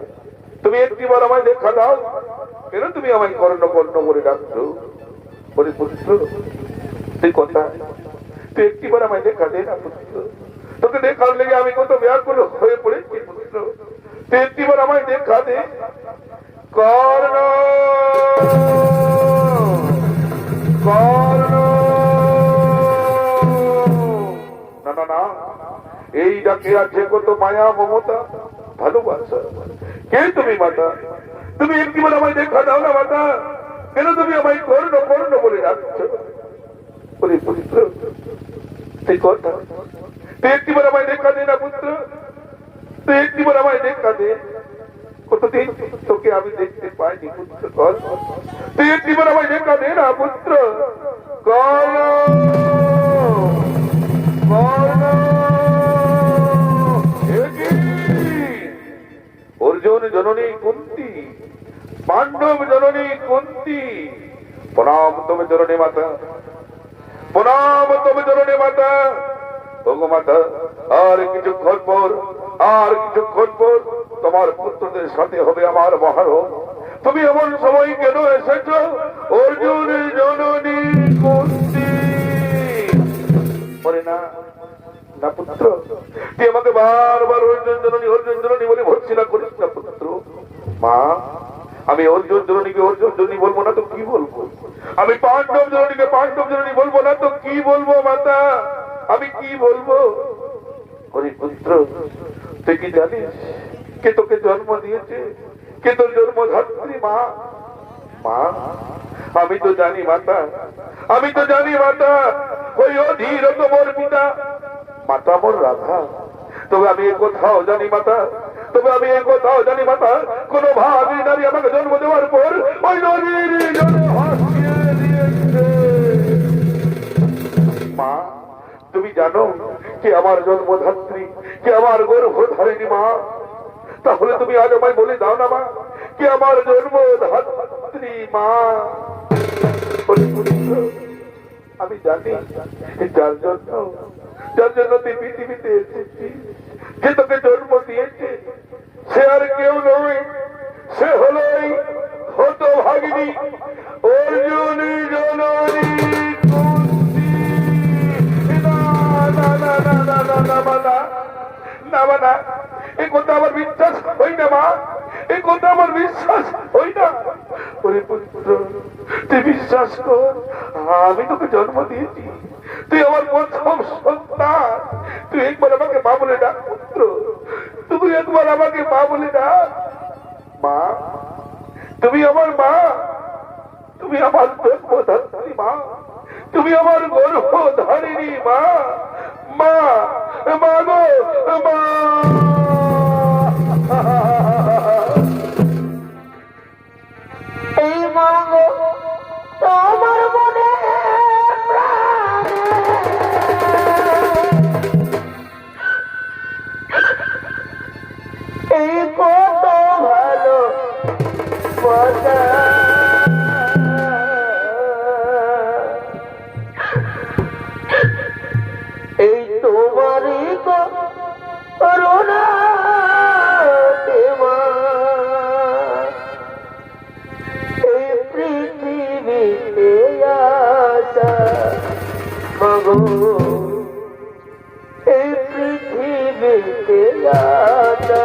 তুমি একটিবার আমায় দেখা দাও। কেন তুমি আমায় কর্ণ কর্ণ করে ডাকছো? বলে পুত্র তুই কথা, তুই একটিবার আমায় দেখা দে না পুত্র। তোকে দেখার লেগে আমি কত ব্যাকুল হয়ে পড়েছি পুত্র। তুই একটিবার আমায় দেখা দে। কর্ণ কর্ণ, না না না, এই ডাকে আছে কত মায়া মমতা ভালোবাসা। কে তুমি মাতা? তুমি একটিবার আমায় দেখা দাও না মাতা। কেন তুমি আমায় কর্ণ কর্ণ বলে ডাকছো? বলি পুত্র তুই কথা, তুই একটিবার আমায় দেখা দে না পুত্র। তুই একটিবার আমায় দেখা দে। কতদিন তোকে আমি দেখতে পাইনি পুত্র। কর, তুই একটিবার আমায় দেখা দে না পুত্র। কর্ণ কর্ণ, অর্জুন জননী কুন্তি, পাণ্ডব জননী কুন্তি, প্রণাম তবে জননী মাতা, প্রণাম তবে জননী মাতা। ওগো মাতা, আর কিছুক্ষণ পর, আর কিছুক্ষণ পর তোমার পুত্রদের সাথে হবে আমার মহারণ। তুমি এমন সময় কেন এসেছ? অর্জুন জননী কুন্তি। বলে না না পুত্র, তুই আমাকে বারবার অর্জুন জননী বলে ভর্সনা করিস না পুত্র। মা, আমি অর্জুন জননীকে অর্জুন জননী বলবো না তো কি বলবো? আমি পাণ্ডব জননীকে পাণ্ডব জননী বলবো না তো কি বলবো মাতা? আমি কি বলবো? ওরে পুত্র, তুই কি জানিস কে তোকে জন্ম দিয়েছে? কে তোর জন্মধাত্রী মা? মা, আমি তো জানি মাতা, আমি তো জানি মাতা। ওই অধীর মোর পিতা, মাতা মোর রাধা। তবে আমি এ কোথাও জানি মাতা, তবে আমি এ কোথাও জানি মাতা, কোন ভাবি নারী আমাকে জন্ম দেওয়ার পর ওই নদীর জলে ভাসিয়ে দিয়েছে। মা, তুমি জানো কে আমার জন্মধাত্রী, কে আমার গর্ভধারিণী মা? তাহলে তুমি আজ আমায় বলে দাও না মা, কে আমার জন্মধাত্রী মা? আমি জানি যার জন্য তুই পৃথিবীতে এসেছিস, যে তোকে জন্ম দিয়েছে, সে আর কেউ নয়, সে হলোই হতভাগিনী অর্জুন জননী কুন্তি। না না না না না না না মাতা, না মাতা, এই কথা আমার বিশ্বাস হই না মা, এই কথা আমার বিশ্বাস হই না। ওরে পুত্র, তুই বিশ্বাস কর, আমি তোকে জন্ম দিয়েছি, তুই আমার প্রথম সন্তান। তুই একবার আমাকে মা বলে ডাক পুত্র, তুমি একবার আমাকে মা বলে ডাক। মা, তুমি আমার মা, তুমি আমার জন্মদাত্রী মা, তুমি আমার গর্ভধারিণী মা। মা, মা গো মা। এই মা গো তোমার মনে প্রাণে এই কত ভালো বাসা। এই তোমারই করুণা দেবা, এই পৃথিবীতে আসা মাগো, এই পৃথিবীতে আসা।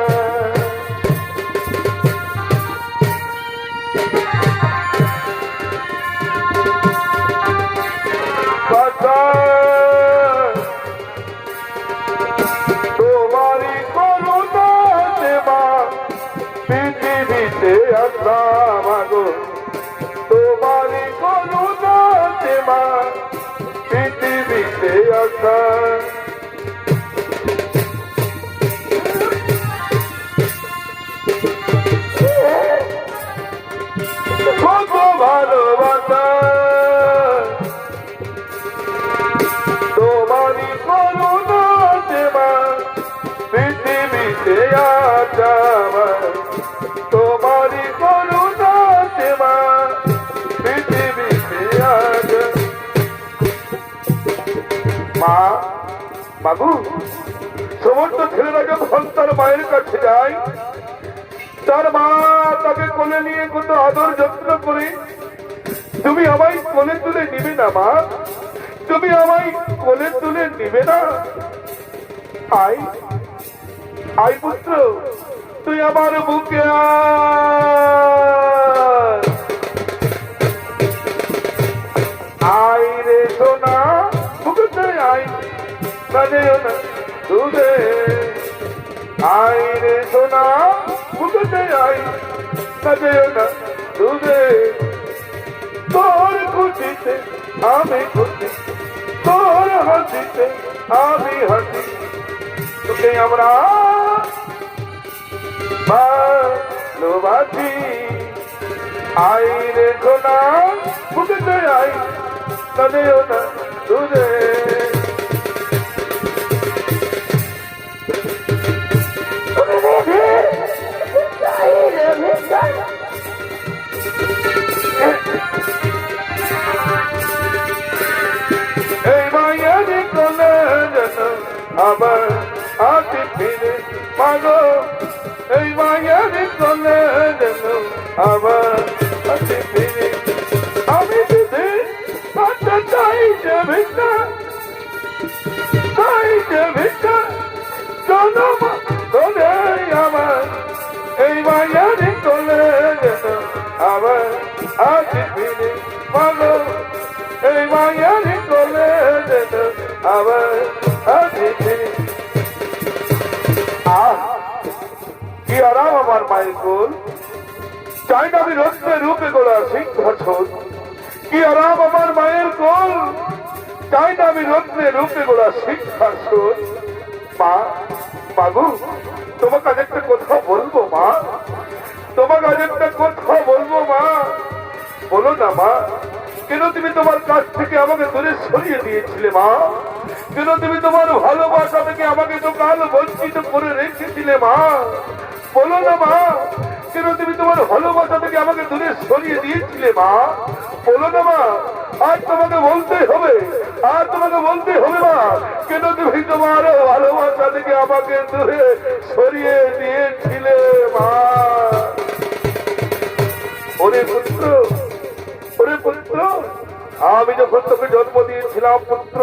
তোমারই করুণা দেবা পৃথিবীতে আসলাম মাগো, তোমারই করুণা দেবা পৃথিবীতে আসলাম। কত ভালোবাসা তোমারই করুণা দেবা পৃথিবীতে আসা, তোমারই করুণা দেবা পৃথিবীতে আসা। মা, বাবু, যখন তার মায়ের কাছে যায়, তার মা তাকে কোলে নিয়ে কত আদর যত্ন করে, তুমি আমায় কোলে তুলে নিবে না মা? তুমি আমায় কোলে তুলে নিবে না? আয় আয় পুত্র, তুই আমার বুকে আয় রে সোনা, বুকে আয়, কাঁদেও না দুধে। আয় রে সোনা, বুকে আয়, কাঁদেও না দুধে। তোর খুশিতে আমি খুশি, তোর হাসিতে আমি হাসি, তোকে আমরা ভালোবাসি। আই রে সোনা, বুকেতে আই, কাঁদেও না দুধে। এই মায়ারি কোলে যেন আবার আসি ফিরে মাগো, এই মায়ারি কোলে যেন আবার আসি ফিরে। আমি যদি পাতে চাই যে ভিক্ষা, চাই যে ভিক্ষা, জনম তোলে আমার এই মায়ারি কোলে যেন আবার আসি ফিরে মাগো, এই মায়ারি কোলে যেন আবার আসি ফিরে। কি আরাম আমার মায়ের কোল, চাই না আমি রত্নে রূপে গোলা সিংহাসন। কি আরাম আমার মায়ের কোল, চাই না আমি রত্নে রূপে গোলা সিংহাসন। মা, মাগু, তোমাকে আজ একটা কথা বলবো মা, তোমাকে আজ একটা কথা বলবো মা। বলো না মা, কেন তুমি তোমার কাছ থেকে আমাকে দূরে সরিয়ে দিয়েছিলে মা? কেন তুমি তোমার ভালোবাসা থেকে আমাকে তো কাল বঞ্চিত করে রেখেছিলে মা? বলো না মা, কেন তুমি তোমার ভালোবাসা থেকে আমাকে দূরে সরিয়ে দিয়েছিলে মা? বলো না মা, আজ তোমাকে বলতে হবে, আর তোমাকে বলতে হবে মা, কেন তুমি তোমার ভালোবাসা থেকে আমাকে দূরে সরিয়ে দিয়েছিলে মা? ওরে পুত্র, ওরে পুত্র, আমি যখন তোকে জন্ম দিয়েছিলাম পুত্র,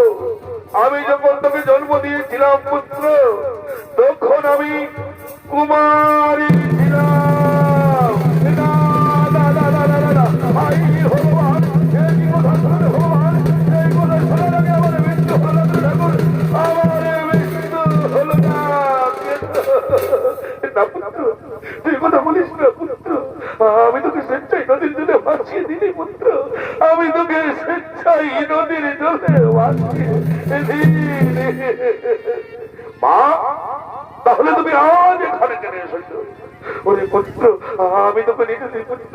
আমি যখন তোকে জন্ম দিয়েছিলাম পুত্র, তখন আমি কুমারী ছিলাম। ভাই ভগবান, এই কথা শুনে ভগবান, এই কথা শোনার আগে আমার মৃত্যু হলো না ঠাকুর, আমার মৃত্যু হলো না। পুত্র, তুই কথা বলিস না পুত্র, আমি তোকে স্বেচ্ছাই নদীর জলে ভাসিয়ে দিলি পুত্র, আমি তোকে স্বেচ্ছাই নদীর জলে ভাসিয়ে দিলি। মা, তাহলে তুমি আজ এখানে কেন এসেছ? ওরে পুত্র, আমি তোকে নিয়ে যেতে পুত্র,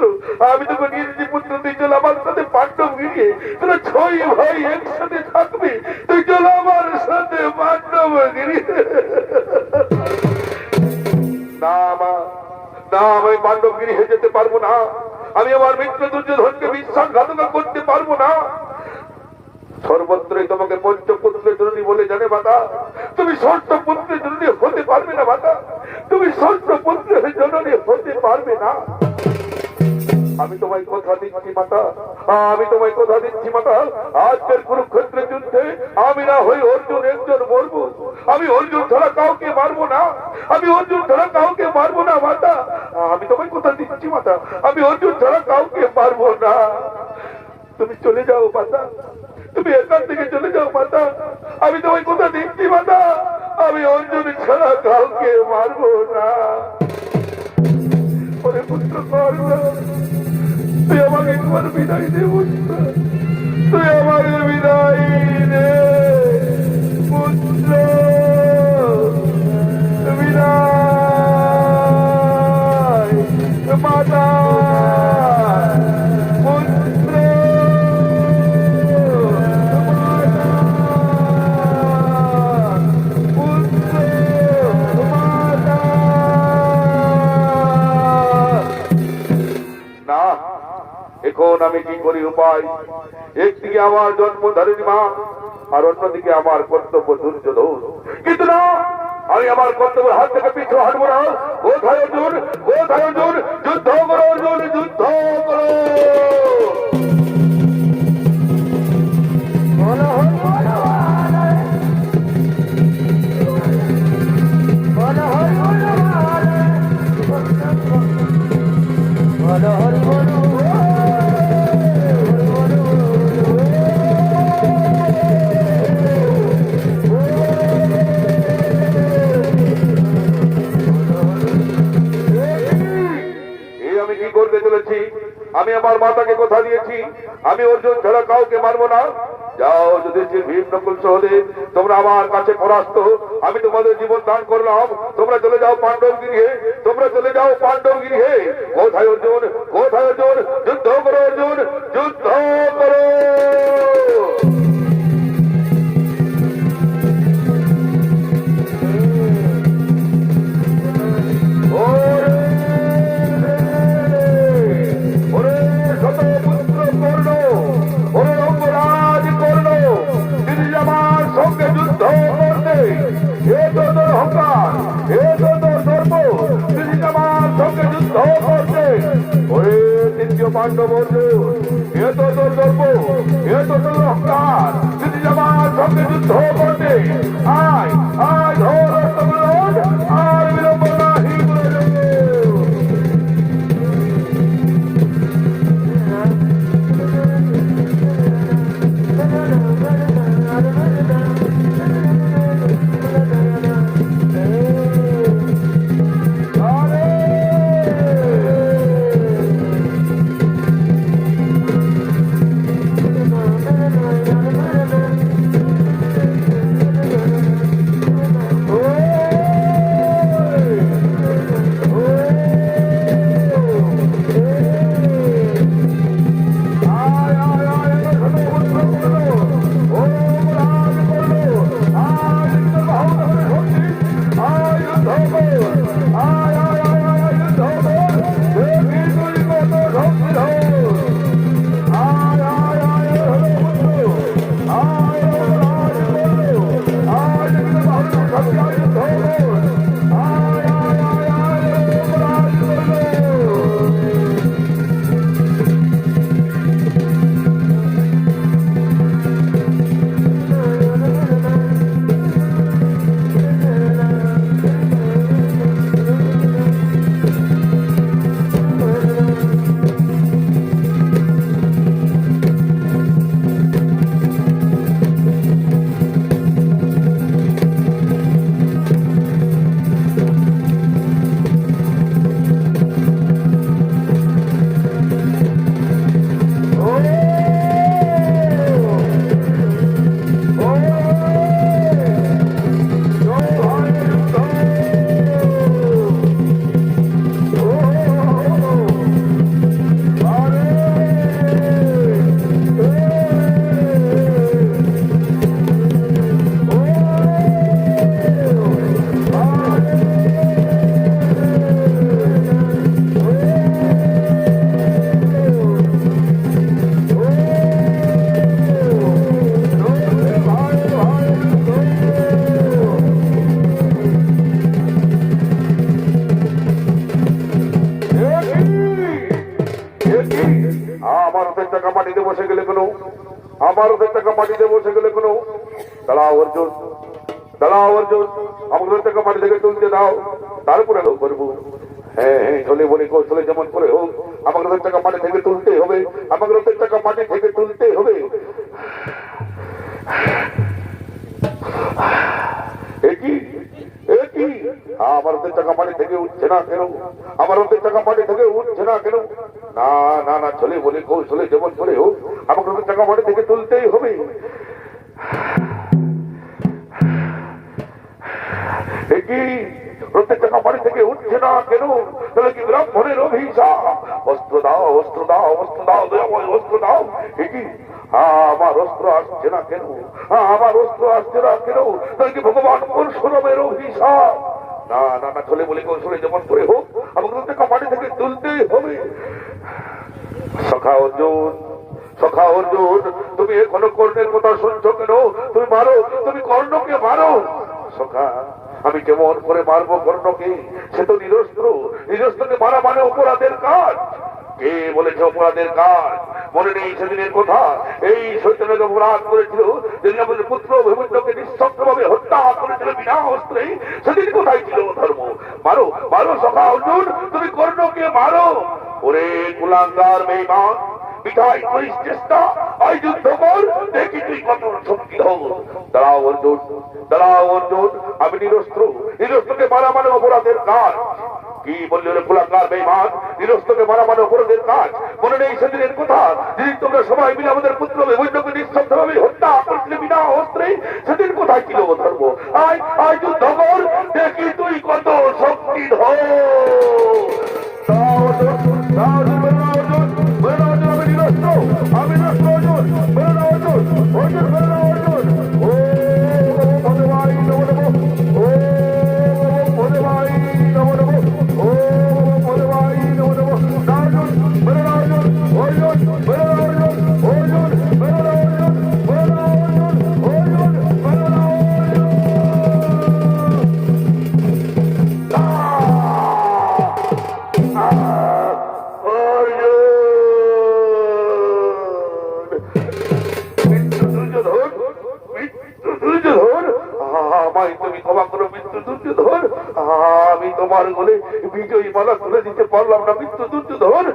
আমি তোকে নিয়ে যেতে পুত্র, তুই চল আমার সাথে পাণ্ডব গিরিয়ে, তোরা 6 ভাই একসাথে থাকবি, তুই চল আমার সাথে পাণ্ডব গিরিয়ে। না মা, না, আমি পাণ্ডবগিরি হয়ে যেতে পারবো না, আমি আমার মিত্র দুর্যোধনকে বিশ্বাসঘাতকতা করতে পারবো না। সর্বত্রই তোমাকে পঞ্চপুত্রের জননী বলে জানে মাতা, তুমি ষষ্ঠ পুত্রের জননী হতে পারবে না মাতা, তুমি ষষ্ঠ পুত্রের জননী হতে পারবে না। আমি তোমায় কথা দিচ্ছি মাতা, আমি তোমায় কথা দিচ্ছি মাতা, আজকের কুরুক্ষেত্রের যুদ্ধে আমি না হই অর্জুন একজন মরবো, আমি অর্জুন ছাড়া কাউকে মারবো না, আমি অর্জুন ছাড়া কাউকে মারবো না মাতা, আমি তোমায় কথা দিচ্ছি মাতা, আমি অর্জুন ছাড়া কাউকে মারবো না। তুমি চলে যাও মাতা, তুমি এখান থেকে চলে যাও মাতা, আমি তোমায় কথা দিচ্ছি মাতা, আমি অর্জুন ছাড়া কাউকে মারবো না। ওরে পুত্র কর, তুই আমাকে একবার বিদায় দে পুত্র, তুই আমাকে বিদায় দে পুত্র, বিদায় মাতা, পুত্র মাতা, পুত্র মাতা। না, এখন আমি কি করি উপায়? একদিকে আমার জন্মধারিণী মা, আর অন্যদিকে আমার কর্তব্য দুর্যোধন, কিন্তু না, আমি আমার কর্তব্যের হাত থেকে পিছু হাঁটবো না। কোথায় অর্জুন, কোথায় অর্জুন? যুদ্ধ করো অর্জুন, যুদ্ধ করো। বলো হরি বল বলো হরি বল বলো হরি বল আমি কি করতে চলেছি? আমি আমার মাতাকে কথা দিয়েছি আমি অর্জুন ছাড়া কাউকে মারবো না। যাও যুধিষ্ঠির, ভীম, নকুল, সহদেব, তোমরা আমার কাছে পরাস্ত, আমি তোমাদের জীবন দান করলাম। তোমরা চলে যাও পাণ্ডব গৃহে, তোমরা চলে যাও পাণ্ডব গৃহে। কোথায় অর্জুন, কোথায় অর্জুন? যুদ্ধ করো অর্জুন, যুদ্ধ করো। পাণ্ডব অর্জুন, এ তো তোর গর্ব, এ তো তোর অহংকার, যদি আমার সঙ্গে যুদ্ধ করতে। আয় আয় ধর অস্ত্রগুলো, আর বিলম্ব নাহি করে। দাঁড়াও অর্জুন, দাঁড়াও অর্জুন, আমাদের টাকা মাটি থেকে তুলতে দাও, তারপরে করবো। হ্যাঁ হ্যাঁ, চলে বলে কৌশলে যেমন করে হোক আমাদের টাকা মাটি থেকে তুলতে হবে, আমাদের টাকা মাটি থেকে তুলতে হবে। একই একই আমার ওদের টাকা মাটি থেকে উঠছে না কেন? আমার ওদের টাকা মাটি থেকে উঠছে না কেন? না না না, চলে বলে কৌশলে যেমন করে হোক আমাকে ওদের টাকা মাটি থেকে তুলতেই হবে। একই প্রত্যেক টাকা বাড়ি থেকে উঠছে না কেন? তাহলে কি ব্রাহ্মণের অভিশাপ? অস্ত্র দাও, অস্ত্র দাও, অস্ত্র দাও, দয়াময় অস্ত্র দাও। একই আমার অস্ত্র আসছে না কেন? আমার অস্ত্র আসছে না কেন? তাহলে কি ভগবান পরশুরামের অভিশাপ? না না না, চলে বলে কৌশলে যেমন করে হোক আমাকে টাকা বাড়ি থেকে তুলতেই হবে। সখা অর্জুন, সখা অর্জুন, তুমি এখনো কর্ণের কথা শুনছো কেন? তুমি মারো, তুমি কর্ণকে মারো। সখা আমি কেমন করে মারবো কর্ণকে? সে তো নিরস্ত্র, নিরস্ত্রকে মারা মানে অপরাধের কাজ। কে বলেছে অপরাধের কাজ? মনে নেই সেদিনের কথা? এই শৈতানকে অপরাধ করেছিল, যেদিন আমাদের পুত্র অভিমন্যুকে নিঃশব্দভাবে হত্যা করেছিল বিনা অস্ত্রে। সেদিন কোথায় ছিল ধর্ম? মারো মারো সখা অর্জুন, তুমি কর্ণকে মারো। ওরে কুলাঙ্গার বেঈমান, বিদায় করিস চেষ্টা, আই যুদ্ধ কর, দেখি তুই কত শক্তি হও। দাঁড়াও অর্জুন, দাঁড়াও অর্জুন, আমি নিরস্ত্র, নিরস্ত্রকে মারা মানে অপরাধের কাজ। কি বললি রে কুলাঙ্গার বেঈমান? নিরস্ত্রকে মারা মানে অপরাধের কাজ। মনে নেই সেদিনের কথা? যেদিন তোমরা সবাই মিলে আমাদের পুত্র অভিমন্যুকে নিঃশব্দভাবে হত্যা করছিলে বিনা অস্ত্রে, সেদিন কোথায় ছিল ধর্ম? আয় আয় যুদ্ধ কর, দেখি তুই কত শক্তি হও। আমি তোমার বলে বিজয়ী মালা তুলে দিতে পারলাম না মৃত্যু দুর্যোধন,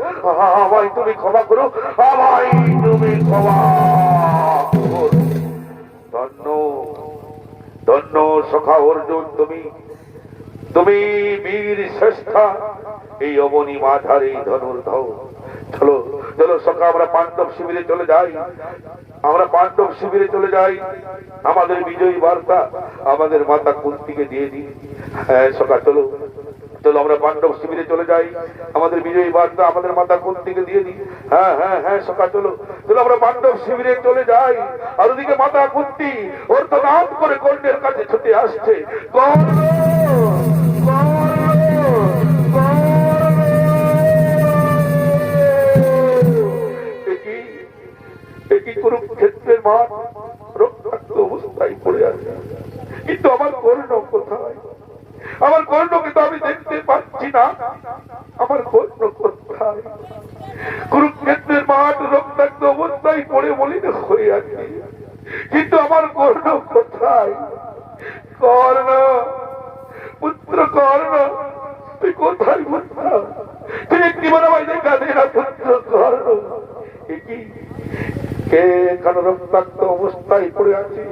আমায় তুমি ক্ষমা করো, আমায় তুমি ক্ষমা। ধন্য ধন্য সখা অর্জুন, তুমি তুমি বীর শ্রেষ্ঠা, এই অবনী মাঝার এই ধনুর্ধর। চলো চলো সখা, আমরা পাণ্ডব শিবিরে চলে যাই, আমরা পাণ্ডব শিবিরে চলে যাই। আমাদের বিজয়ী বার্তা আমাদের মাতা কুন্তিকে দিয়ে দিই। হ্যাঁ সখা চলো চলো, আমরা পাণ্ডব শিবিরে চলে যাই, আমাদের বিজয়ী বার্তা আমাদের মাতা কুন্তিকে দিয়ে দিই। হ্যাঁ হ্যাঁ হ্যাঁ সখা চলো চলো, আমরা পাণ্ডব শিবিরে চলে যাই। আর ওদিকে মাতা কুন্তি ওর তো নাম করে কর্ণের কাছে ছুটে আসছে। কুরুক্ষেত্রের মাঠ রক্তাক্ত অবস্থায় পড়ে আছে, কিন্তু আমার কর্ণ কোথায়? আমার কর্ণকে তো আমি দেখতে পাচ্ছি না। আমার কর্ণ কোথায়? কুরুক্ষেত্রের মাঠ রক্তাক্ত অবস্থায় পড়ে মলিন হয়ে আছে, কিন্তু আমার কর্ণ কোথায়? কর্ণ, পুত্র কর্ণ, তুই কোথায় পুত্র? তুই একটি আমায় দেখা দে না পুত্র কর্ণ। কে এখানে রক্তাক্ত অবস্থায় পড়ে আছে?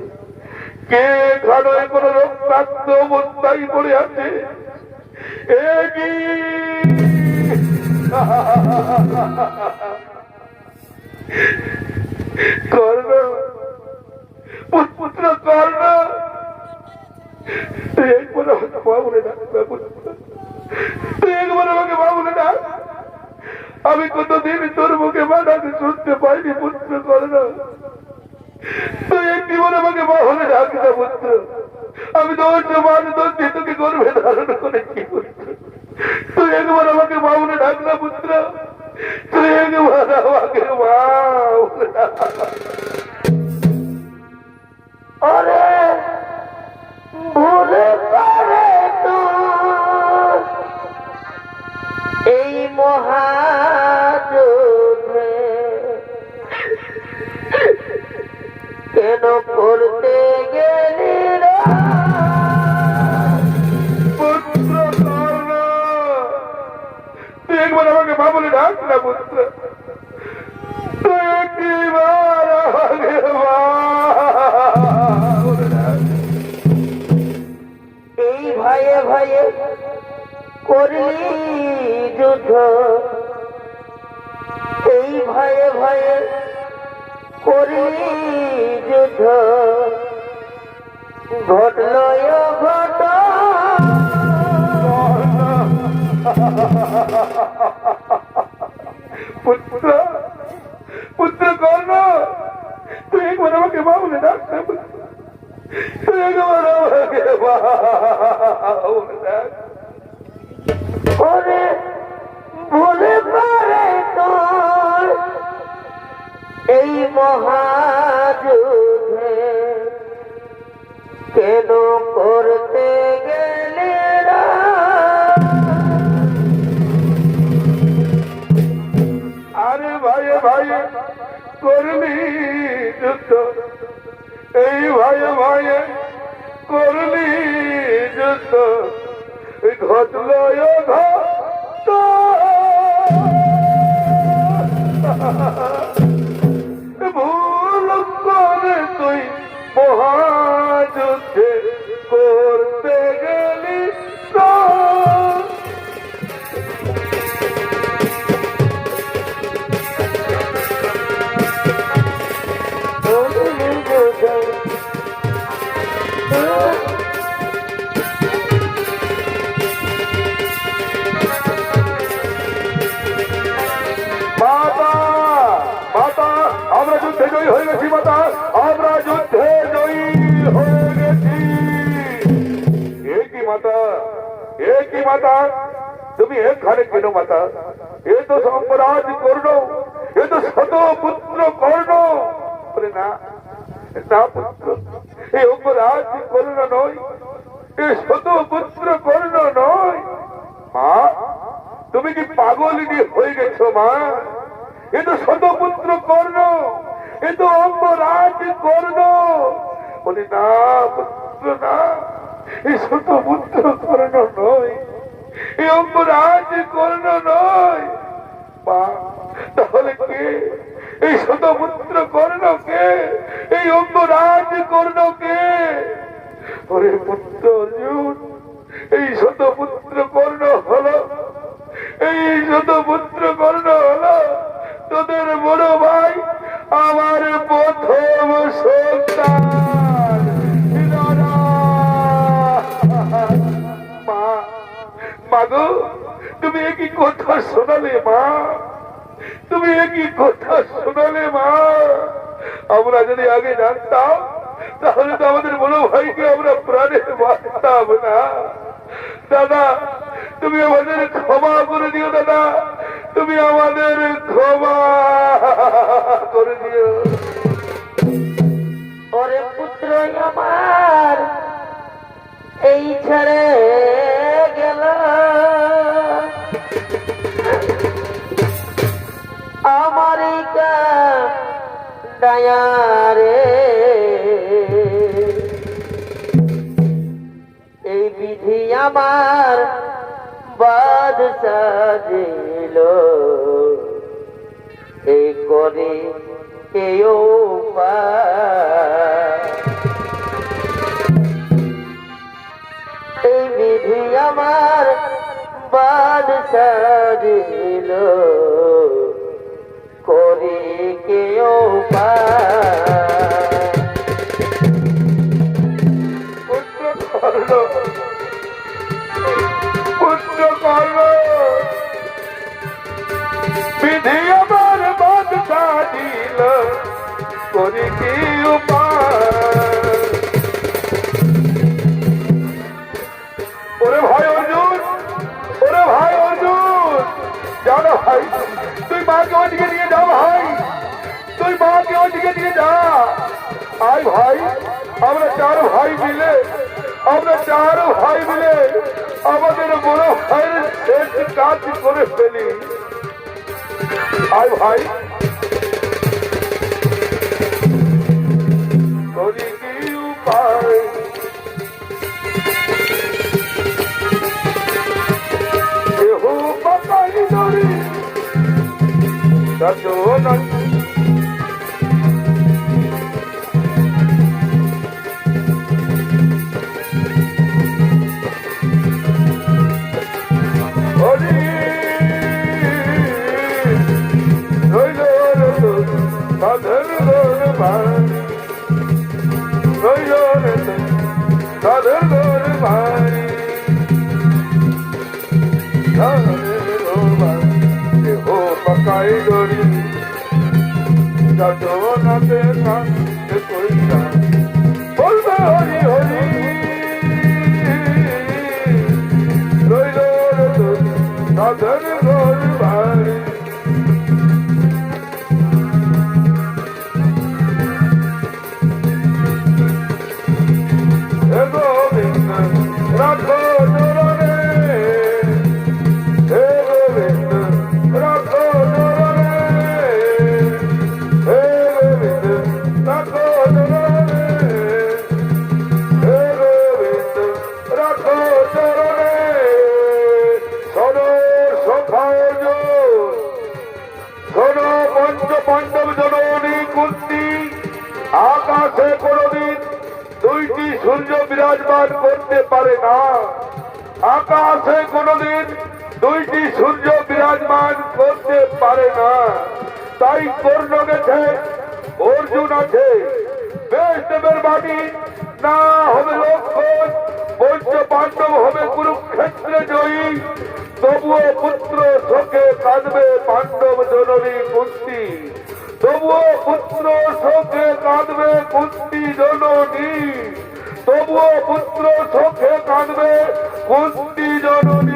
কে এখানে কোন রক্তাক্ত অবস্থায় পড়ে আছে? কর্ণ, পুত্র কর্ণ, তুই একবার আমাকে মা বলে ডাক, তুই একবার আমাকে মা বলে ডাক। আমি কতদিন তোর মুখে মা ডাকে শুনতে পাইনি পুত্র কর্ণ, তুই একটি বলে আমাকে মা বলে ডাক না পুত্র। আমি তোর সমাজ তোকে গর্ভে ধারণ করেছি পুত্র, তুই একবার আমাকে মা বলে ডাক না পুত্র, তুই একবার আমাকে মা বলে ডাক। ওরে ভুলে পারে তো এই মহাযুদ্ধে কেন করতে গেলি পুত্র কর্ণ, তুই একবার আমাকে মা বলে ডাক না পুত্র, তুই একবার আমাকে মা বলে ডাক। এই ভয়ে ভয়ে করলি যুদ্ধ, এই ভয়ে ভয়ে করলি যুদ্ধ, ঘটল ঘট পুত্র পুত্র কর্ণ, তুই একবার আমাকে মা বলে ডাক না পুত্র, তুই একবার আমাকে মা বলে ডাক। ওরে ভুলে পারে তোর এই মহাযুদ্ধে কেন করতে গে করলি যুদ্ধ, এই ভাইয়ে ভাইয়ে করলি যুদ্ধ, ঘটল ঘট ভুল করে তুই মহাযুদ্ধে করতে গেলি প্রাণ। মাতা মাতা আমরা যুদ্ধে জয়ী হয়ে গেছি, মাতা আমরা যুদ্ধে জয়ী হয়ে গেছি। এ কি মাতা, এ কি মাতা, তুমি এখানে কেন মাতা? এ তো সম্পরাজ কর্ণ, এ তো শত পুত্র কর্ণ। বলে না না পুত্র, এই অপরাধ কর্ণ নয়, এ শত পুত্র কর্ণ নয়। মা তুমি কি পাগলিনী হয়ে গেছো মা? এ তো শতপুত্র কর্ণ, এ তো অঙ্গরাজ কর্ণ। বলি না পুত্র না, এই শতপুত্র কর্ণ নয়, এই অঙ্গরাজ কর্ণ নয়। মা তাহলে কে? এই শতপুত্র কর্ণ কে? এই অঙ্গরাজ কর্ণ কে? ওরে পুত্র অর্জুন, এই শতপুত্র কর্ণ হলো, এই শতপুত্র কর্ণ হলো তোদের বড় ভাই, আমার প্রথম সন্তান। মা মাগো তুমি একই কথা শোনালে মা, তুমি একই কথা শোনালে মা। আমরা যদি আগে জানতাম তাহলে তো আমাদের বড় ভাইকে আমরা প্রাণে বাঁচতাম না। দাদা তুমি আমাদের ক্ষমা করে দিও, দাদা তুমি আমাদের ক্ষমা করে দিও। ওরে পুত্র আমার এই ছেড়ে গেল, আমার দয়ারে এই বিধি আমার বাদ সাজিল, এই করে কেউ এই বিধি আমার বাদ সাজিল, করি কেউ পুত্র কর্ণ, পুত্র কর্ণ বিধি আমার বাদ সাজিল, করি কি উপায়। ওরে ভাই অর্জুন, ওরে ভাই অর্জুন, জানো ভাই তুই মাকে ওদিকে নিয়ে যা ভাই, তুই মাকে ওদিকে নিয়ে যা। আয় ভাই আমরা চার ভাই মিলে, আমরা চার ভাই মিলে আমাদের বড় ভাইয়ের শেষ কাজ করে ফেলি। আয় ভাই করি কি উপায়। দেহ পাতাই ধরি রচনা হরি রইল সাধন গোর বাণী, রইল সাধন গোর বাণী, দেহ পাকাই ধরি রচনাতে কান্দে কইরা বলবে হরি হরি। রইল সাধন গোর বাণী, হে গোবিন্দ রাখো জোরে, হে গোবিন্দ রাখো জোরে, হে সূর্য বিরাজমান করতে পারে না, আকাশে কোনদিন দুইটি সূর্য বিরাজমান করতে পারে না। তাই কর্ণ গেছে, অর্জুন আছে, বেশদেবের বাণী না হবে লক্ষণ, পঞ্চ পাণ্ডব হবে কুরুক্ষেত্রে জয়ী। তবুও পুত্র শোকে কাঁদবে পাণ্ডব জননী কুন্তি, তবুও পুত্র শোকে কাঁদবে কুন্তি জননী, তবুও পুত্র শোকে কাঁদবে কুন্তি জননী।